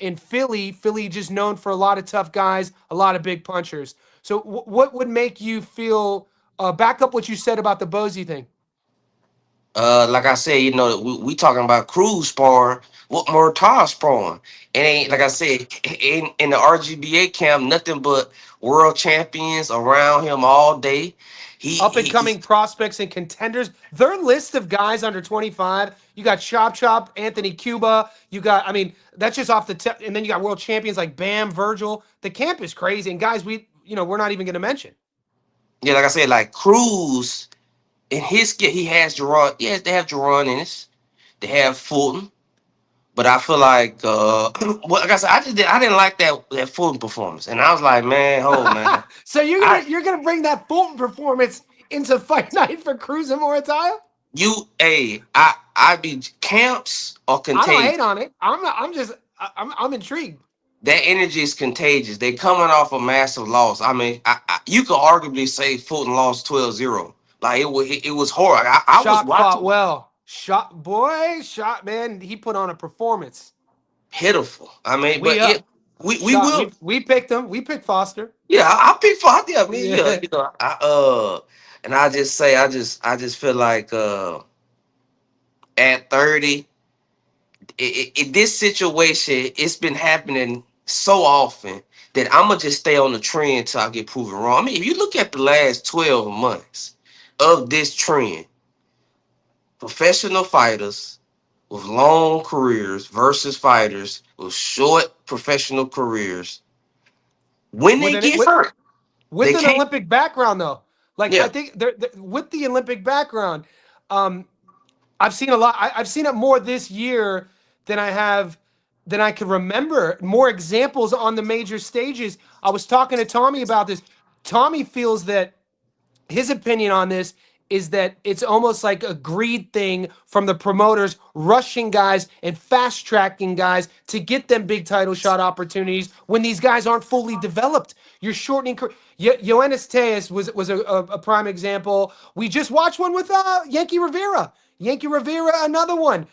in Philly. Philly just known for a lot of tough guys, a lot of big punchers. So what would make you feel, back up what you said about the Bozy thing? Like I said, you know, we talking about Cruz sparring. What Mortar sparring? It ain't like I said in the RGBA camp, nothing but world champions around him all day. Up and He coming prospects and contenders. Their list of guys under 25. You got Chop Chop, Anthony Cuba. You got, I mean, that's just off the tip. And then you got world champions like Bam, Virgil. The camp is crazy. And guys, we're not even going to mention. yeah, like I said, like Cruz in his skill, he has Jerron. Yes, they have Jerron in this. They have Fulton. But I feel like, well, like I said, I didn't like that Fulton performance, and I was like, man, hold man, So you're I gonna you're gonna bring that Fulton performance into fight night for Cruz and Morataya? I be camps are I don't contagious. hate on it. I'm not. I'm just. I'm intrigued. That energy is contagious. They coming off a massive loss. I mean, you could arguably say Fulton lost 12-0. Like it was horrible. I was Shot fought watching well. Shot man. He put on a performance. pitiful. I mean, We but yeah, up. we Shot. will. We picked him. We picked Foster. Yeah, I pick for yeah, I mean, yeah, Yeah. and I just say I just feel like at 30, this situation, it's been happening so often that I'm gonna just stay on the trend till I get proven wrong. I mean, if you look at the last 12 months of this trend, professional fighters with long careers versus fighters with short professional careers, when With they an get hurt, they with an can't. Olympic background though. Like I Yeah. think with the Olympic background, um, I've seen a lot. I've seen it more this year than I have than I can remember. More examples on the major stages. I was talking to Tommy about this. Tommy feels that his opinion on this is that it's almost like a greed thing from the promoters rushing guys and fast tracking guys to get them big title shot opportunities when these guys aren't fully developed. You're shortening. Yoenis Tejas was a prime example. We just watched one with Yankee Rivera. Yankee Rivera, another one.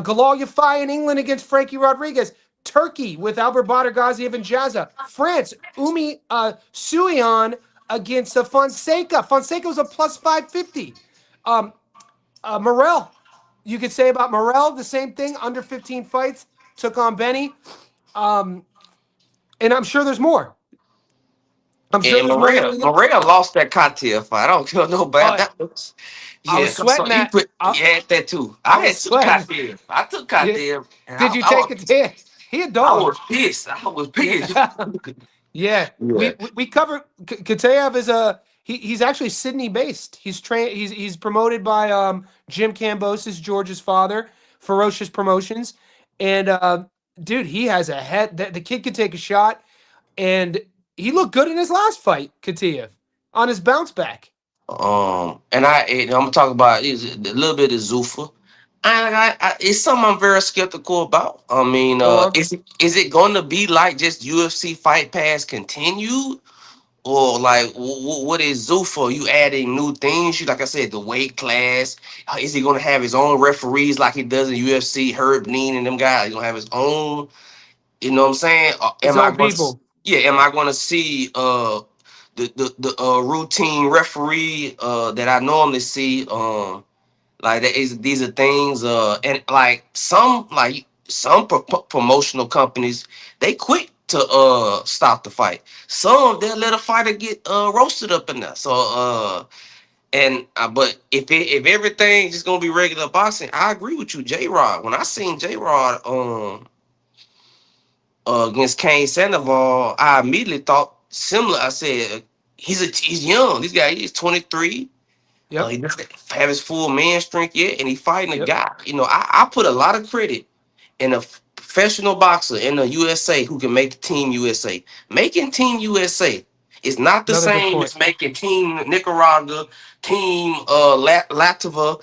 Galal Yafai in England against Frankie Rodriguez. Turkey with Albert Badr Gaziev and Jazza. France, Umi Suion against Fonseca. Fonseca was a plus 550. Um, Morel, you could say about Morel the same thing. Under 15 fights, took on Benny. Um, and I'm sure there's more. I'm sure And there's more that Maria, we look. Maria lost that cocktail fight. I don't feel no bad. Oh, That was, I yeah. was So sweating you that. put you had that too. I I was had two sweating. cocktails. I took Yeah. cocktail, and Did you I take was it? Yeah. He a I dog. was pissed. I was pissed. Yeah. Yeah, Yeah. we covered Katayev is a he's actually Sydney based. He's promoted by Jim Cambosis, George's father, Ferocious Promotions, and dude, he has a head. The kid could take a shot, and he looked good in his last fight, Katayev, on his bounce back. And I'm gonna talk about is a little bit of Zuffa. It's something I'm very skeptical about. I mean, Go on. is it going to be like just UFC Fight Pass continued, or like what is Zuffa? You adding new things? You like I said, the weight class. Is he going to have his own referees like he does in UFC? Herb Neen and them guys. He's gonna have his own. You know what I'm saying? His Am I own going? people. Yeah. Am I going to see the routine referee that I normally see? Like that is these are things. And like some promotional companies, they quick to stop the fight. Some they'll let a fighter get roasted up in there. So but if everything's just gonna be regular boxing, I agree with you, J Rod. When I seen J Rod against Kane Sandoval, I immediately thought similar. I said he's young. This guy he's 23. He Yep. doesn't have his full man strength yet, and he's fighting a Yep. guy. I put a lot of credit in a professional boxer in the USA who can make Team USA. Making Team USA is not the Another good same point. as making Team Nicaragua, Team Latvia,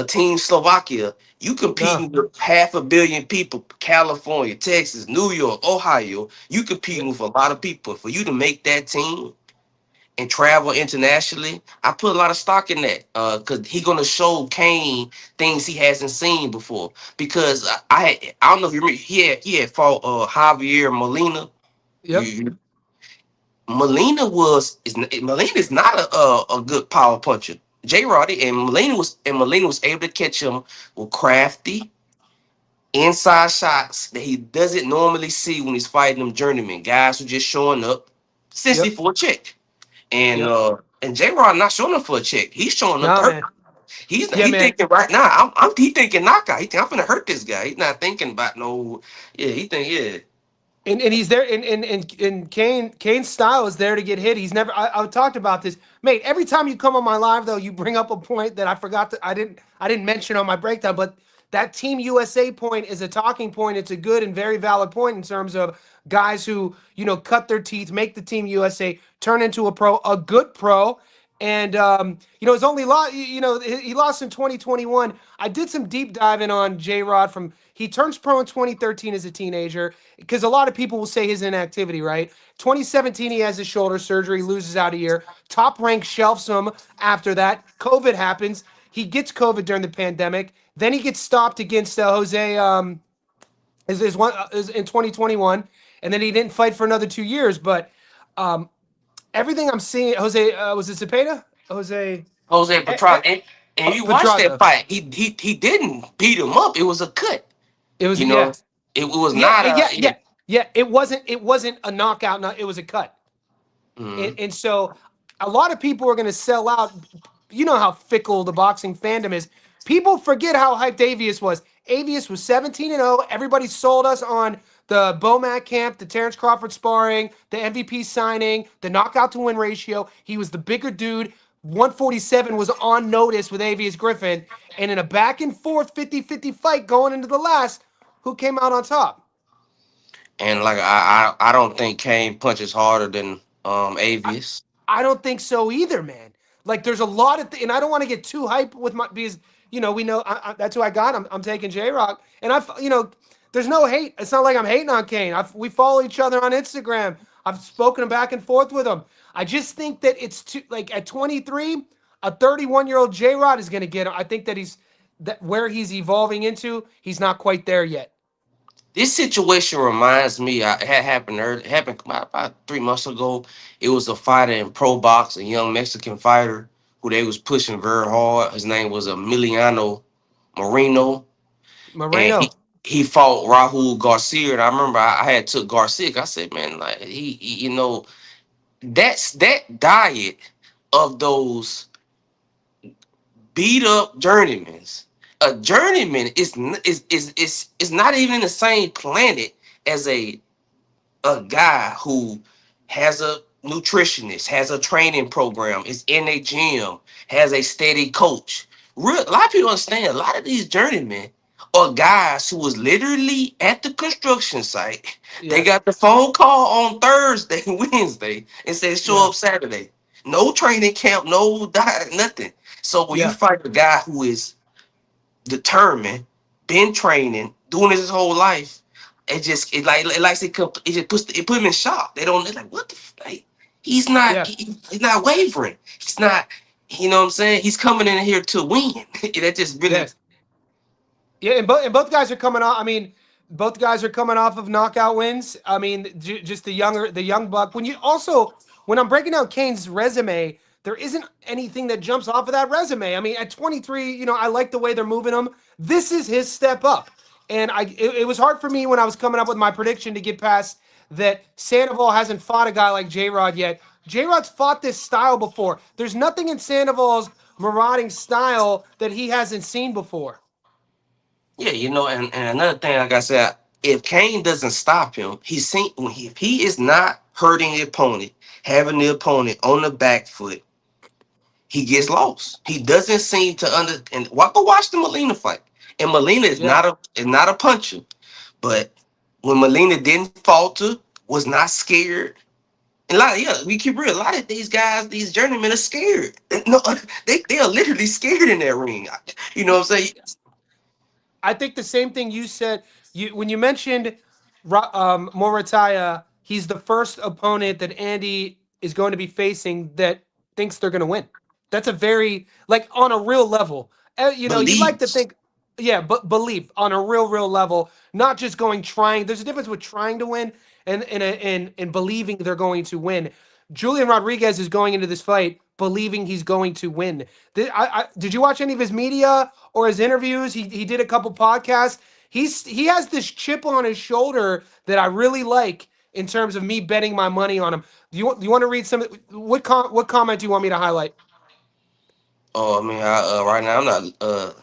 Team Slovakia. You No. competing with 500 million people, California, Texas, New York, Ohio. You competing Yep. with a lot of people. For you to make that team and travel internationally, I put a lot of stock in that because he gonna show Kane things he hasn't seen before. Because I don't know if you remember he had fought Javier Molina. Yep. Molina Molina is not a good power puncher. J. Roddy and Molina was able to catch him with crafty inside shots that he doesn't normally see when he's fighting them journeymen guys who just showing up essentially Yep. for a check. And Yep. and J Rod not showing up for a check. He's showing up to Nah, hurt. man. Yeah, He man. thinking right now. He thinking knockout. He think I'm gonna hurt this guy. He's not thinking about no. Yeah, he think yeah. And he's there and Kane's style is there to get hit. He's never I talked about this. Mate, every time you come on my live though, you bring up a point that I forgot to I didn't mention on my breakdown, but that Team USA point is a talking point. It's a good and very valid point in terms of guys who, cut their teeth, make the Team USA, turn into a pro, a good pro, And his only loss, he lost in 2021. I did some deep diving on J Rod from he turns pro in 2013 as a teenager because a lot of people will say his inactivity, right? 2017 he has his shoulder surgery, loses out a year. Top rank shelves him after that. COVID happens. He gets COVID during the pandemic. Then he gets stopped against Jose is in 2021, and then he didn't fight for another 2 years. But everything I'm seeing, Jose was it Cepeda? Jose Jose eh, Petrov, and you watched that Pedraza. fight. He didn't beat him up. It was a cut. It was You know, yeah, it was yeah, not yeah, a. yeah, yeah. It wasn't a knockout. No, it was a cut. And, Mhm. and so a lot of people are going to sell out. You know how fickle the boxing fandom is. People forget how hyped Avius was. Avius was 17-0. Everybody sold us on the Bomac camp, the Terence Crawford sparring, the MVP signing, the knockout to win ratio. He was the bigger dude. 147 was on notice with Avius Griffin. And in a back and forth 50-50 fight going into the last, who came out on top? And like I don't think Kane punches harder than I, Avius. I don't think so either, man. Like, there's a lot of, and I don't want to get too hype with my because we know that's who I got. I'm taking J Rock, and there's no hate. It's not like I'm hating on Kane. We follow each other on Instagram. I've spoken back and forth with him. I just think that it's too like at 23, a 31-year-old J Rod is going to get him. I think that where he's evolving into, he's not quite there yet. This situation reminds me. It had happened early. It happened about 3 months ago. It was a fighter in pro box, a young Mexican fighter who they was pushing very hard. His name was Emiliano Moreno, and he Moreno, he fought Rahul Garcia. And I remember I had took Garcia. I said, man, like that's that diet of those beat up journeymans. A journeyman is not even the same planet as a guy who has a nutritionist, has a training program, is in a gym, has a steady coach. A lot of people understand. A lot of these journeymen are guys who was literally at the construction site. They yeah, got the phone call on Thursday, Wednesday, and said show yeah, up Saturday. No training camp, no diet, nothing. So when you yeah, fight a guy who is determined, been training, doing this his whole life, it just it put him in shock. They're like, what the like yeah, he's not wavering. He's not, you know what I'm saying? He's coming in here to win. That just really yes. Yeah, and both guys are coming off. I mean, both guys are coming off of knockout wins. I mean, just the young buck. When I'm breaking down Kane's resume, there isn't anything that jumps off of that resume. I mean, at 23, I like the way they're moving him. This is his step up, and it was hard for me when I was coming up with my prediction to get past that. Sandoval hasn't fought a guy like J Rod yet. J Rod's fought this style before. There's nothing in Sandoval's marauding style that he hasn't seen before. yeah, and another thing, like I said, if Kane doesn't stop him, if he is not hurting the opponent, having the opponent on the back foot, he gets lost. He doesn't seem to go watch the Molina fight. And Molina Yeah. is not a puncher. But when Molina didn't falter, was not scared. And we keep real. A lot of these guys, these journeymen are scared. No, they are literally scared in that ring. You know what I'm saying? I think the same thing you said. When you mentioned Muratalla, he's the first opponent that Andy is going to be facing that thinks they're going to win. That's a very like on a real level. You'd like to Believes. think, yeah, but belief on a real level, not just going trying. There's a difference with trying to win and believing they're going to win. Julian Rodriguez is going into this fight believing he's going to win. Did you watch any of his media or his interviews? He did a couple podcasts. He has this chip on his shoulder that I really like in terms of me betting my money on him. Do you want to read some? What comment do you want me to highlight? Oh, I mean, right now I'm not.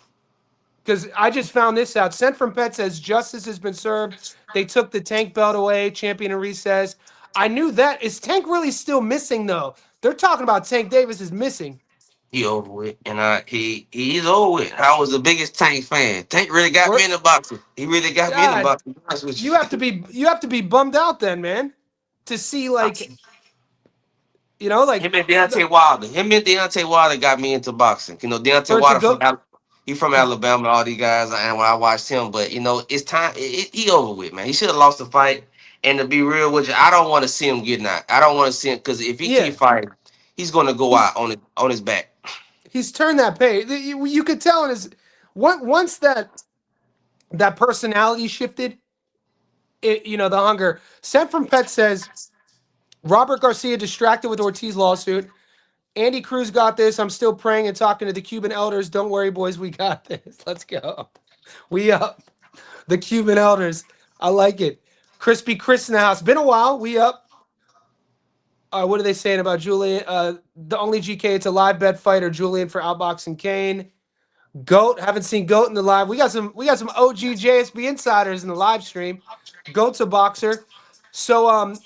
Because I just found this out. Sent from Pet says justice has been served. They took the Tank belt away. Champion in recess. I knew that. Is Tank really still missing though? They're talking about Tank Davis is missing. He over with, and he's over with. I was the biggest Tank fan. Tank really got me We're, in the boxing. He really got me in the God, boxing. To be honest with you have to be bummed out then, man, to see like You know, like Him and the, Deontay Wilder. Him and Deontay Wilder got me into boxing. Deontay for it to Wilder go. he from Alabama. All these guys, and when I watched him, but it's time. He over with, man. He should have lost the fight. And to be real with you, I don't want to see him get knocked. I don't want to see him because if he keep Yeah, fighting, he's gonna go he's out on his back. he's turned that page. You could tell in his once that personality shifted. The hunger. Sent from Pet says Robert Garcia distracted with Ortiz lawsuit. Andy Cruz got this. I'm still praying and talking to the Cuban elders. Don't worry, boys. We got this. Let's go. We up. The Cuban elders. I like it. Crispy Chris in the house. Been a while. We up. What are they saying about Julian? The only GK. It's a live bet fighter. Julian for outboxing Kane. Goat. Haven't seen Goat in the live. We got some OG JSB insiders in the live stream. Goat's a boxer. So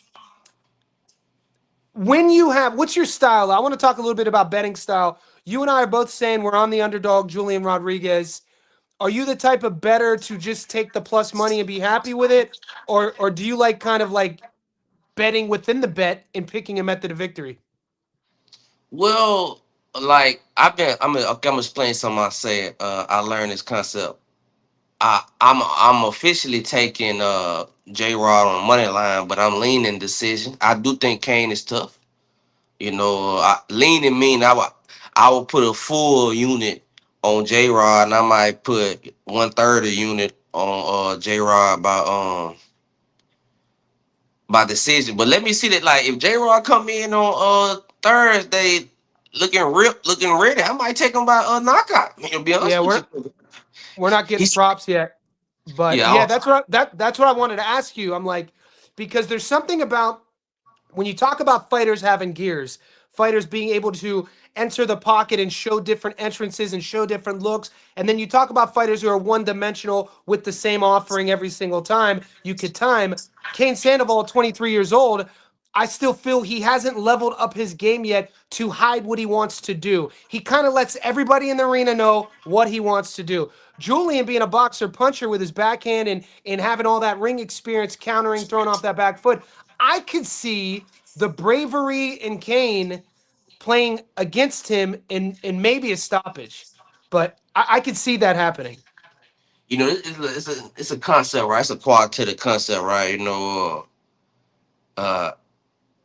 when you have what's your style? I want to talk a little bit about betting style. You and I are both saying we're on the underdog, Julian Rodriguez. Are you the type of better to just take the plus money and be happy with it, or do you like kind of like betting within the bet and picking a method of victory? Well, like I'm gonna explain something I said. I learned this concept. I'm officially taking J Rod on the money line, but I'm leaning decision. I do think Kane is tough. Leaning mean I will put a full unit on J Rod, and I might put 1/3 unit on J Rod by decision. But let me see that, like, if J Rod come in on Thursday looking ripped, looking ready, I might take him by knockout. I mean, to be Yeah, honest with we're you, we're not getting he's props yet, but yeah. yeah, that's what I wanted to ask you. I'm like, because there's something about when you talk about fighters having gears, fighters being able to enter the pocket and show different entrances and show different looks, and then you talk about fighters who are one dimensional with the same offering every single time, you could time. Kane Sandoval, 23 years old, I still feel he hasn't leveled up his game yet to hide what he wants to do. He kind of lets everybody in the arena know what he wants to do. Julian, being a boxer puncher with his backhand and having all that ring experience, countering, throwing off that back foot, I could see the bravery in Kane playing against him in maybe a stoppage, but I could see that happening. It's a concept, right? It's a qualitative concept, right? Uh,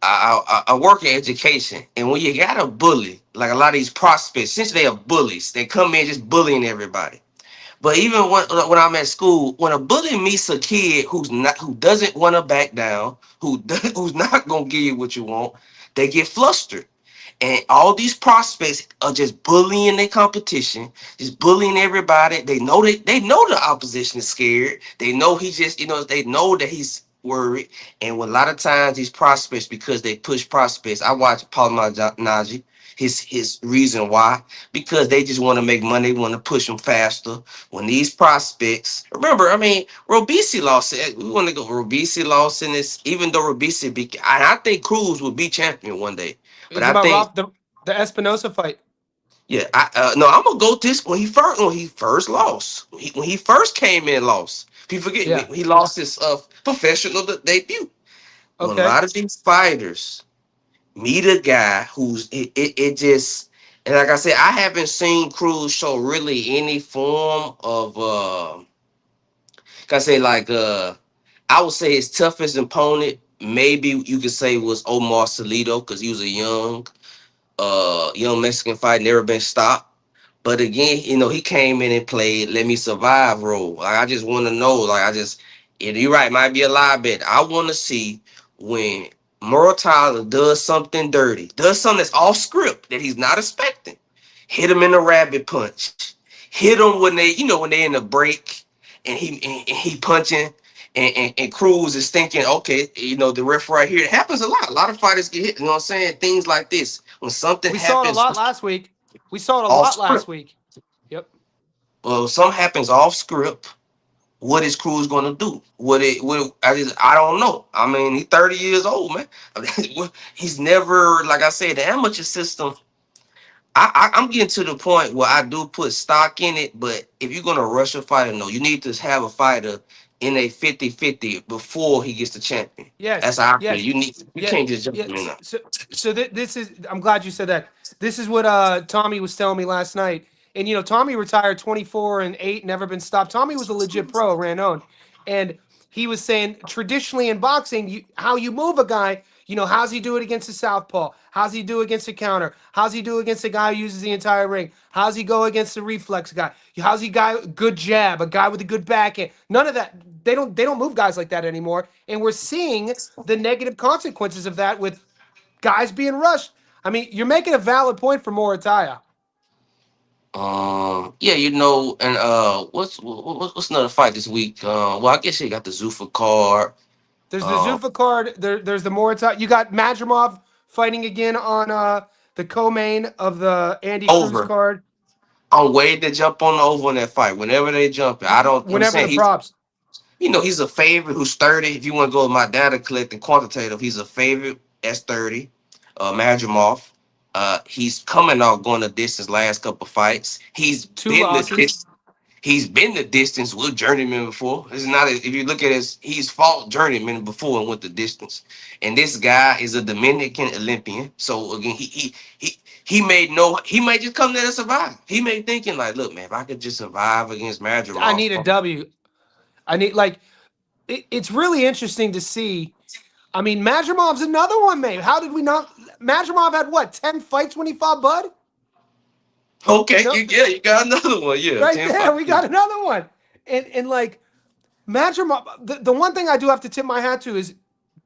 I work in education, and when you got a bully, like a lot of these prospects, since they are bullies, they come in just bullying everybody. But even when I'm at school, when a bully meets a kid who doesn't want to back down, who's not gonna give you what you want, they get flustered. And all these prospects are just bullying their competition, just bullying everybody. They know the opposition is scared. They know they know that he's worried. And a lot of times these prospects, because they push prospects, I watch Paul Najee, his reason why, because they just want to make money, they want to push them faster. When these prospects, remember, I mean, Robisi lost it. We want to go. Robisi lost in this, even though Robisi I think Cruz will be champion one day. You But talking I about think, the Espinosa fight? yeah, no, I'm gonna go this when he first lost. When he first came in, lost. People forget Yeah. he lost his professional debut. When a Okay. lot of these fighters meet a guy who's it just, and like I said, I haven't seen Cruz show really any form of can I say, like, I would say his toughest opponent maybe you could say was Omar Salido, because he was a young Mexican fight, never been stopped. But again, he came in and played "Let Me Survive" role. Like, I just want to know, like, you're right, might be a lie bet. I want to see when Muratalla does something dirty, does something that's off script that he's not expecting. Hit him in the rabbit punch. Hit him when they in the break, and he punching. And Cruz is thinking, okay, the ref right here. It happens a lot. A lot of fighters get hit. You know what I'm saying? Things like this. When something We saw it a happens lot last week. We saw it a off lot last script, week. Yep. well, something happens off script. What is Cruz gonna do? I don't know. I mean, he's 30 years old, man. He's never, like I said, the amateur system. I'm getting to the point where I do put stock in it, but if you're gonna rush a fighter, no, you need to have a fighter in a 50-50 before he gets the champion. That's Yes, how I feel. yes, You yeah, can't just jump yeah. him in there. This is. I'm glad you said that. This is what Tommy was telling me last night. And Tommy retired 24-8, never been stopped. Tommy was a legit pro, ran own, and he was saying traditionally in boxing, how you move a guy. How's he do it against a southpaw? How's he do against a counter? How's he do against a guy who uses the entire ring? How's he go against a reflex guy? How's he guy good jab? A guy with a good backhand? None of that. They don't move guys like that anymore, and we're seeing the negative consequences of that with guys being rushed. I mean, you're making a valid point for Muratalla. Yeah, and what's another fight this week? Well, I guess you got the Zuffa card. There's the Uh, Zuffa card. There's the Muratalla. You got Madrimov fighting again on the co-main of the Andy Cruz over. card. I'm waiting to jump on the over in that fight. Whenever they jump, I don't. I'm Whenever saying the props. he's a favorite who's 30. If you want to go with my data collecting quantitative, he's a favorite. That's 30. Madrimov. He's coming off going the distance last couple fights. Two losses. He's been the distance with journeyman before. It's not if you look at his he's fought journeyman before and went the distance. And this guy is a Dominican Olympian. So again, he may just come there to survive. He may thinking like, look, man, if I could just survive against I Madrimov. need a W. I need like it's really interesting to see. I mean, Madrimov's another one, man. How did we not? Madrimov had what 10 fights when he fought Bud? Okay, No, you got another one. Yeah, right 10 five. there, we got another one. And like Madrimov, the one thing I do have to tip my hat to is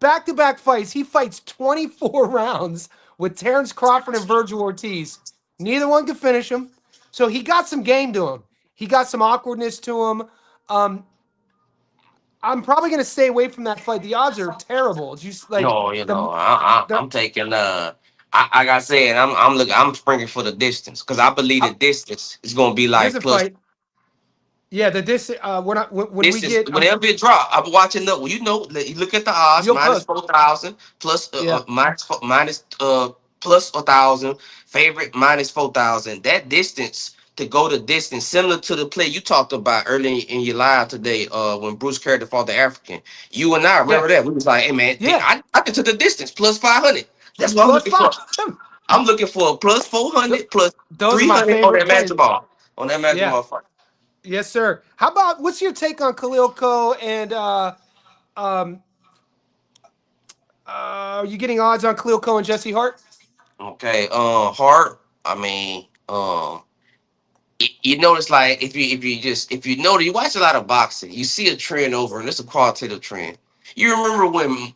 back-to-back fights. He fights 24 rounds with Terence Crawford and Virgil Ortiz. Neither one could finish him. So he got some game to him. He got some awkwardness to him. Um, I'm probably going to stay away from that fight. The odds are terrible. It's just like No, the I'm taking like I said, I'm springing for the distance because I believe the distance is gonna be here's like a plus fight. Yeah, the this when we distance get whenever it drop. I'm watching the well, you look at the odds you'll minus post. 4,000 plus Yeah, minus plus 1,000 favorite minus 4,000. That distance to go the distance similar to the play you talked about earlier in your live today when Bruce Carter fought the African. You and I yeah, remember that we was like, hey man, yeah. I can to the distance plus 500. That's what I'm Plus looking for. five. I'm looking for a plus Th- 400 plus Those are my 300 on favorite that match plays. ball on that match Yeah. ball fight. Yes, sir. How about what's your take on Khalil Ko and um are you getting odds on Khalil Ko and Jesse Hart? Okay, Hart. I mean, you notice like if you know you watch a lot of boxing, you see a trend over, and it's a qualitative trend. You remember when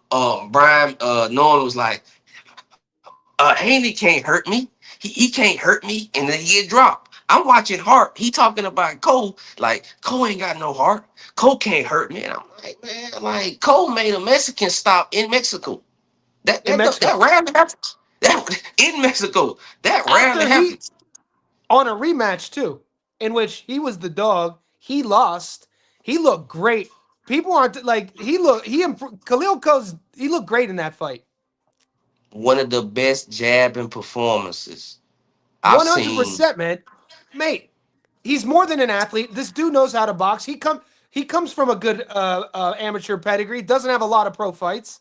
Brian Norman was like, Haney can't hurt me. He can't hurt me, and then he get dropped. I'm watching Hart. He talking about Cole like Cole ain't got no heart. Cole can't hurt me. And I'm like, man, like Cole made a Mexican stop in Mexico. In That Mexico. rarely happens. That in Mexico, that rarely After he happens. on a rematch too, in which he was the dog, he lost. He looked great. People aren't like Khalil Ko's he looked great in that fight. One of the best jabbing performances I've One hundred seen. percent, man. Mate, he's more than an athlete. This dude knows how to box. He comes from a good amateur pedigree. Doesn't have a lot of pro fights.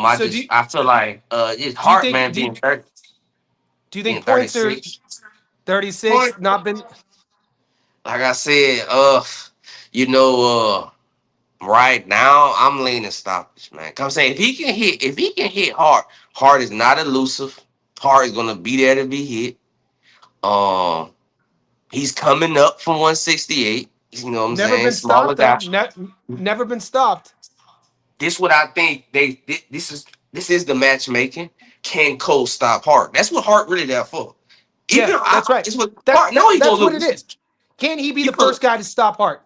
So I feel like it's do you hard, think man, do you think being points are 36. 36? Point, Not been like I said, you know, right now I'm leaning stoppage, man. Come saying if he can hit hard, hard is not elusive. Hard is gonna be there to be hit. Um, he's coming up from 168. You know what I'm never saying? been Smaller stopped though. guy. Never been stopped. This what I think this is the matchmaking. Can Cole stop Hart? That's what Hart really there for. Yeah, that's right. It's what Hart know he That's gonna what it lose. is. Can he be You the first put guy to stop Hart?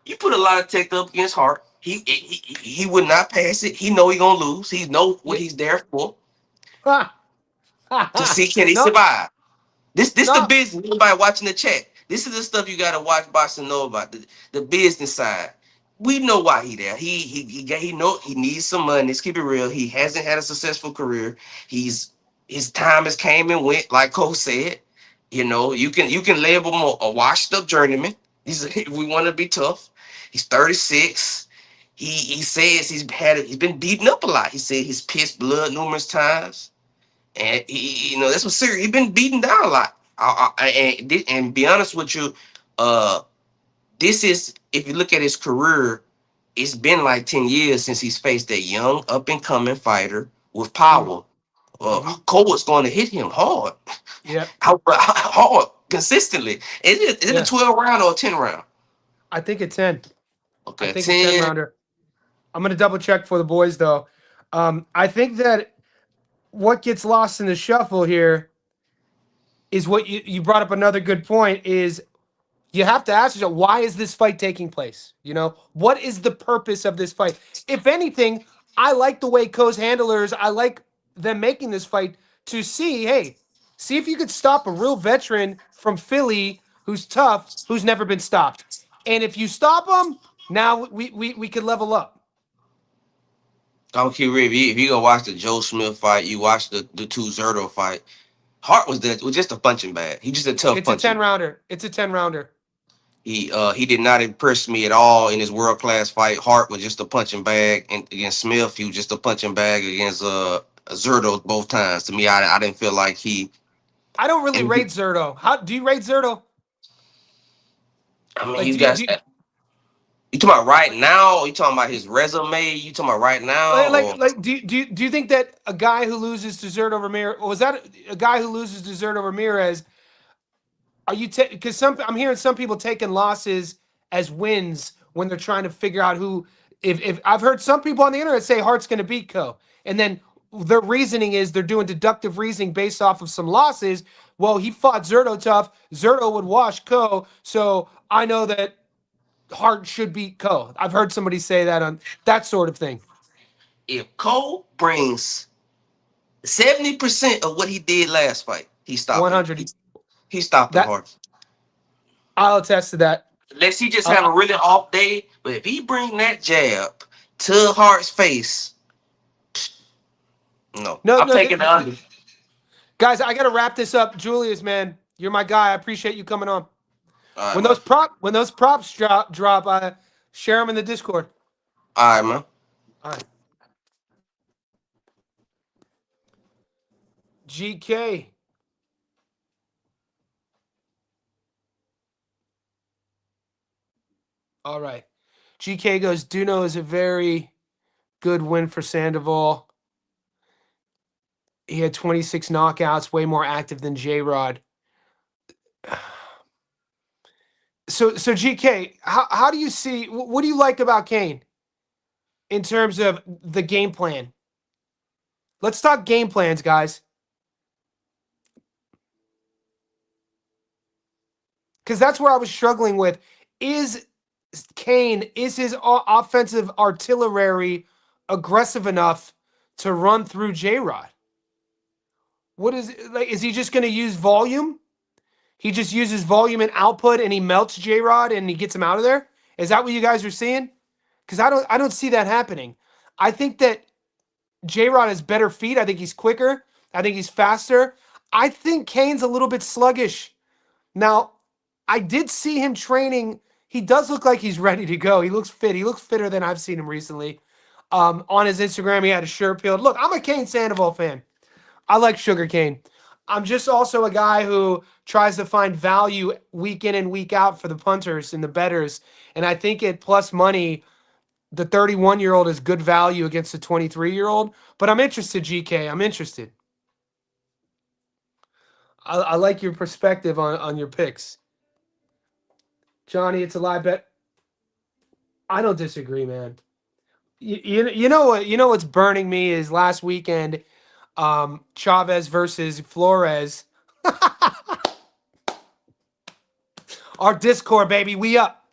you put a lot of tech up against Hart. He would not pass it. He know he gonna lose. He know what Yeah. he's there for Ha, ha, to ha. see can he No, survive. This the no. business. Anybody watching the chat? This is the stuff you gotta watch boxing know about the business side. We know why he there. He know he needs some money. Let's keep it real. He hasn't had a successful career. He's his time has came and went, like Cole said. You know, you can label him a washed up journeyman. If we want to be tough, he's 36. He says he's been beaten up a lot. He said he's pissed blood numerous times, and that's what's serious. He's been beaten down a lot. And be honest with you, uh, this is if you look at his career, it's been like 10 years since he's faced a young up and coming fighter with Mm, power. mm-hmm. Cole is going to hit him hard, Yep. hard consistently. Is it a Yeah. 12 round or a 10 round? I think a 10. I Okay, think a 10 10. rounder. I'm gonna double check for the boys though. I think that what gets lost in the shuffle here is what you brought up another good point is you have to ask yourself, why is this fight taking place? What is the purpose of this fight? If anything, I like the way Co's handlers, I like them making this fight to see, hey, see if you could stop a real veteran from Philly who's tough, who's never been stopped. And if you stop him, now we could level up. I'm curious if you go watch the Joe Smith fight, you watch the two Zerto fight. Hart was just a punching bag. He just a tough It's a punching 10 bag. rounder. It's a 10 rounder. He did not impress me at all in his world class fight. Hart was just a punching bag, and against Smith, he was just a punching bag against Zerto both times. To me, I didn't feel like he. I don't really And rate Zerto. How do you rate Zerto? I mean, Like, you guys, you talking about right now? Or you talking about his resume? You talking about right now, or do you think that a guy who loses to Zerto Ramirez, or was that a guy who loses to Zerto Ramirez? Are you because I'm hearing some people taking losses as wins when they're trying to figure out who. If I've heard some people on the internet say Hart's going to beat Co, and then their reasoning is they're doing deductive reasoning based off of some losses. Well, he fought Zerto tough. Zerto would wash Co, so I know that Hart should beat Co. I've heard somebody say that on that sort of thing. if Cole brings 70% of what he did last fight, he stopped him. 100. He stopped him That hard. I'll attest to that. Unless he just Uh, have a really off day, but if he bring that jab to Hart's face, no, no, I'm no, taking the under. guys, I got to wrap this up. Julius, man, you're my guy. I appreciate you coming on. All right, When man. those props drop, share them in the Discord. All right, man. All right, GK. All right, GK goes. Duno is a very good win for Sandoval. He had 26 knockouts, way more active than J Rod. So GK, how do you see? What do you like about Kane in terms of the game plan? Let's talk game plans, guys. Because that's where I was struggling with. Is Kane, is his offensive artillery aggressive enough to run through J Rod? What is like? Is he just going to use volume? He just uses volume and output, and he melts J Rod, and he gets him out of there. Is that what you guys are seeing? Because I don't see that happening. I think that J Rod has better feet. I think he's quicker. I think he's faster. I think Kane's a little bit sluggish. Now, I did see him training. He does look like he's ready to go. He looks fit. He looks fitter than I've seen him recently. On his Instagram, he had a shirt peeled. Look, I'm a Kane Sandoval fan. I like Sugar Cane. I'm just also a guy who tries to find value week in and week out for the punters and the bettors. And I think at plus money, the 31-year-old is good value against the 23-year-old. But I'm interested, GK. I'm interested. I like your perspective on your picks. Johnny, it's a live bet. I don't disagree, man. You know what? You know what's burning me is last weekend, Chavez versus Flores. Our Discord, baby, we up.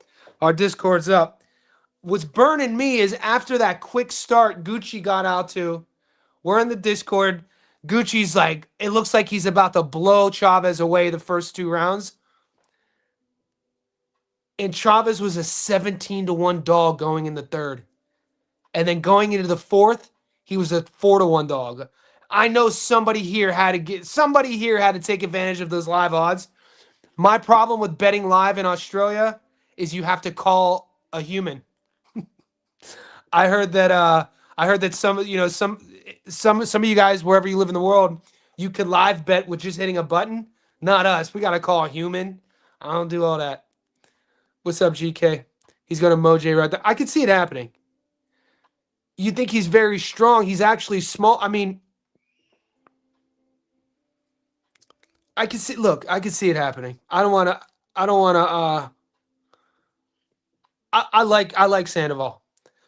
Our Discord's up. What's burning me is after that quick start Gucci got out to. We're in the Discord. Gucci's like, it looks like he's about to blow Chavez away the first two rounds. And Chavez was a 17-1 dog going in the third. And then going into the fourth, he was a 4-1 dog. I know somebody here had to take advantage of those live odds. My problem with betting live in Australia is you have to call a human. I heard that some some of you guys wherever you live in the world, you could live bet with just hitting a button. Not us. We got to call a human. I don't do all that. What's up, GK? He's going to Moj right there. I could see it happening. You think he's very strong. He's actually small. I mean, I can see. Look, I can see it happening. I don't want to. I don't want to. I like Sandoval.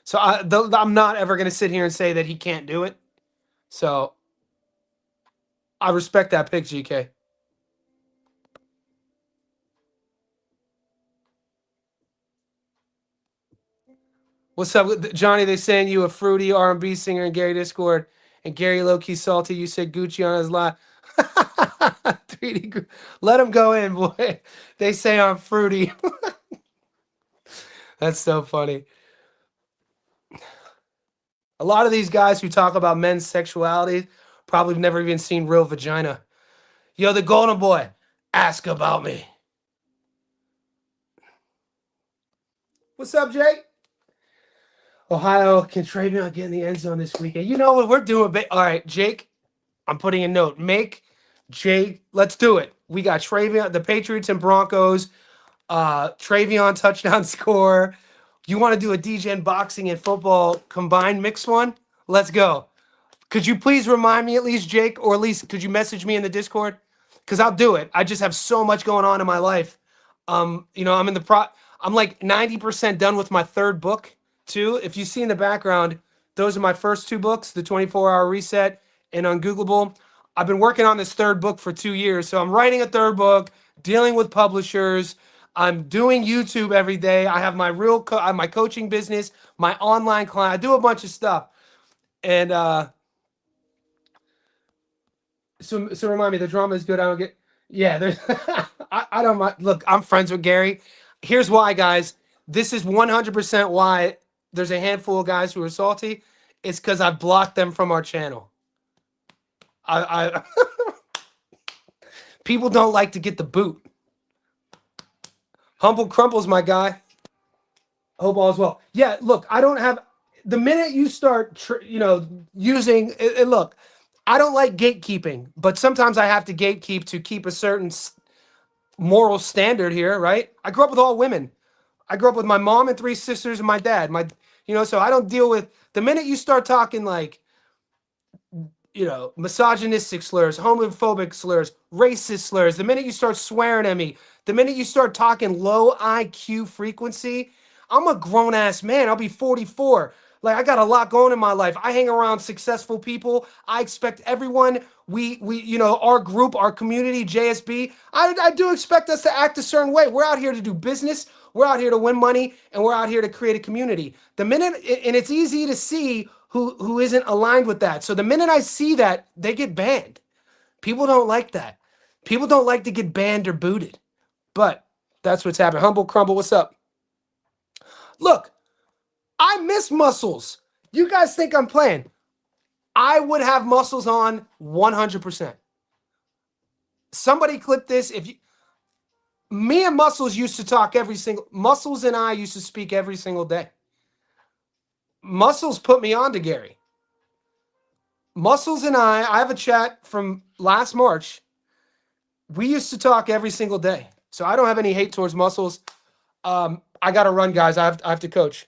So I'm not ever going to sit here and say that he can't do it. So I respect that pick, GK. What's up, Johnny? They saying you a fruity R&B singer in Gary Discord, and Gary low key salty. You said Gucci on his live. 3D. Let him go in, boy. They say I'm fruity. That's so funny. A lot of these guys who talk about men's sexuality probably have never even seen real vagina. Yo, the Golden Boy, ask about me. What's up, Jake? Ohio, can Travion get in the end zone this weekend? You know what we're doing? All right, Jake, I'm putting a note. Make Jake, let's do it. We got Travion, the Patriots and Broncos, Travion touchdown score. You want to do a DGen boxing and football combined mix one? Let's go. Could you please remind me at least, Jake, or at least could you message me in the Discord? Because I'll do it. I just have so much going on in my life. I'm in the I'm like 90% done with my third book, too. If you see in the background, those are my first two books, The 24-Hour Reset and Ungoogleable. I've been working on this third book for 2 years. So I'm writing a third book, dealing with publishers. I'm doing YouTube every day. I have my I have my coaching business, my online client. I do a bunch of stuff. And so remind me, the drama is good. I don't get. Yeah, there's. I don't mind. Look, I'm friends with Gary. Here's why, guys. This is 100% why there's a handful of guys who are salty. It's because I blocked them from our channel. I people don't like to get the boot. Humble Crumple's my guy. Hope all is well. Yeah, look, I don't have. The minute you start, using it, look, I don't like gatekeeping, but sometimes I have to gatekeep to keep a certain moral standard here, right? I grew up with all women. I grew up with my mom and 3 sisters and my dad. So I don't deal with the minute you start talking like, misogynistic slurs, homophobic slurs, racist slurs, the minute you start swearing at me, the minute you start talking low IQ frequency, I'm a grown ass man. I'll be 44. Like, I got a lot going in my life. I hang around successful people. I expect everyone, our group, our community, JSB, I do expect us to act a certain way. We're out here to do business. We're out here to win money, and we're out here to create a community. The minute, and it's easy to see who isn't aligned with that. So the minute I see that, they get banned. People don't like that. People don't like to get banned or booted. But that's what's happening. Humble Crumble, what's up? Look, I miss muscles. You guys think I'm playing. I would have muscles on 100%. Somebody clip this. Me and Muscles used to talk Muscles and I used to speak every single day. Muscles put me on to Gary. Muscles and I have a chat from last March. We used to talk every single day. So I don't have any hate towards Muscles. I got to run, guys. I have to coach.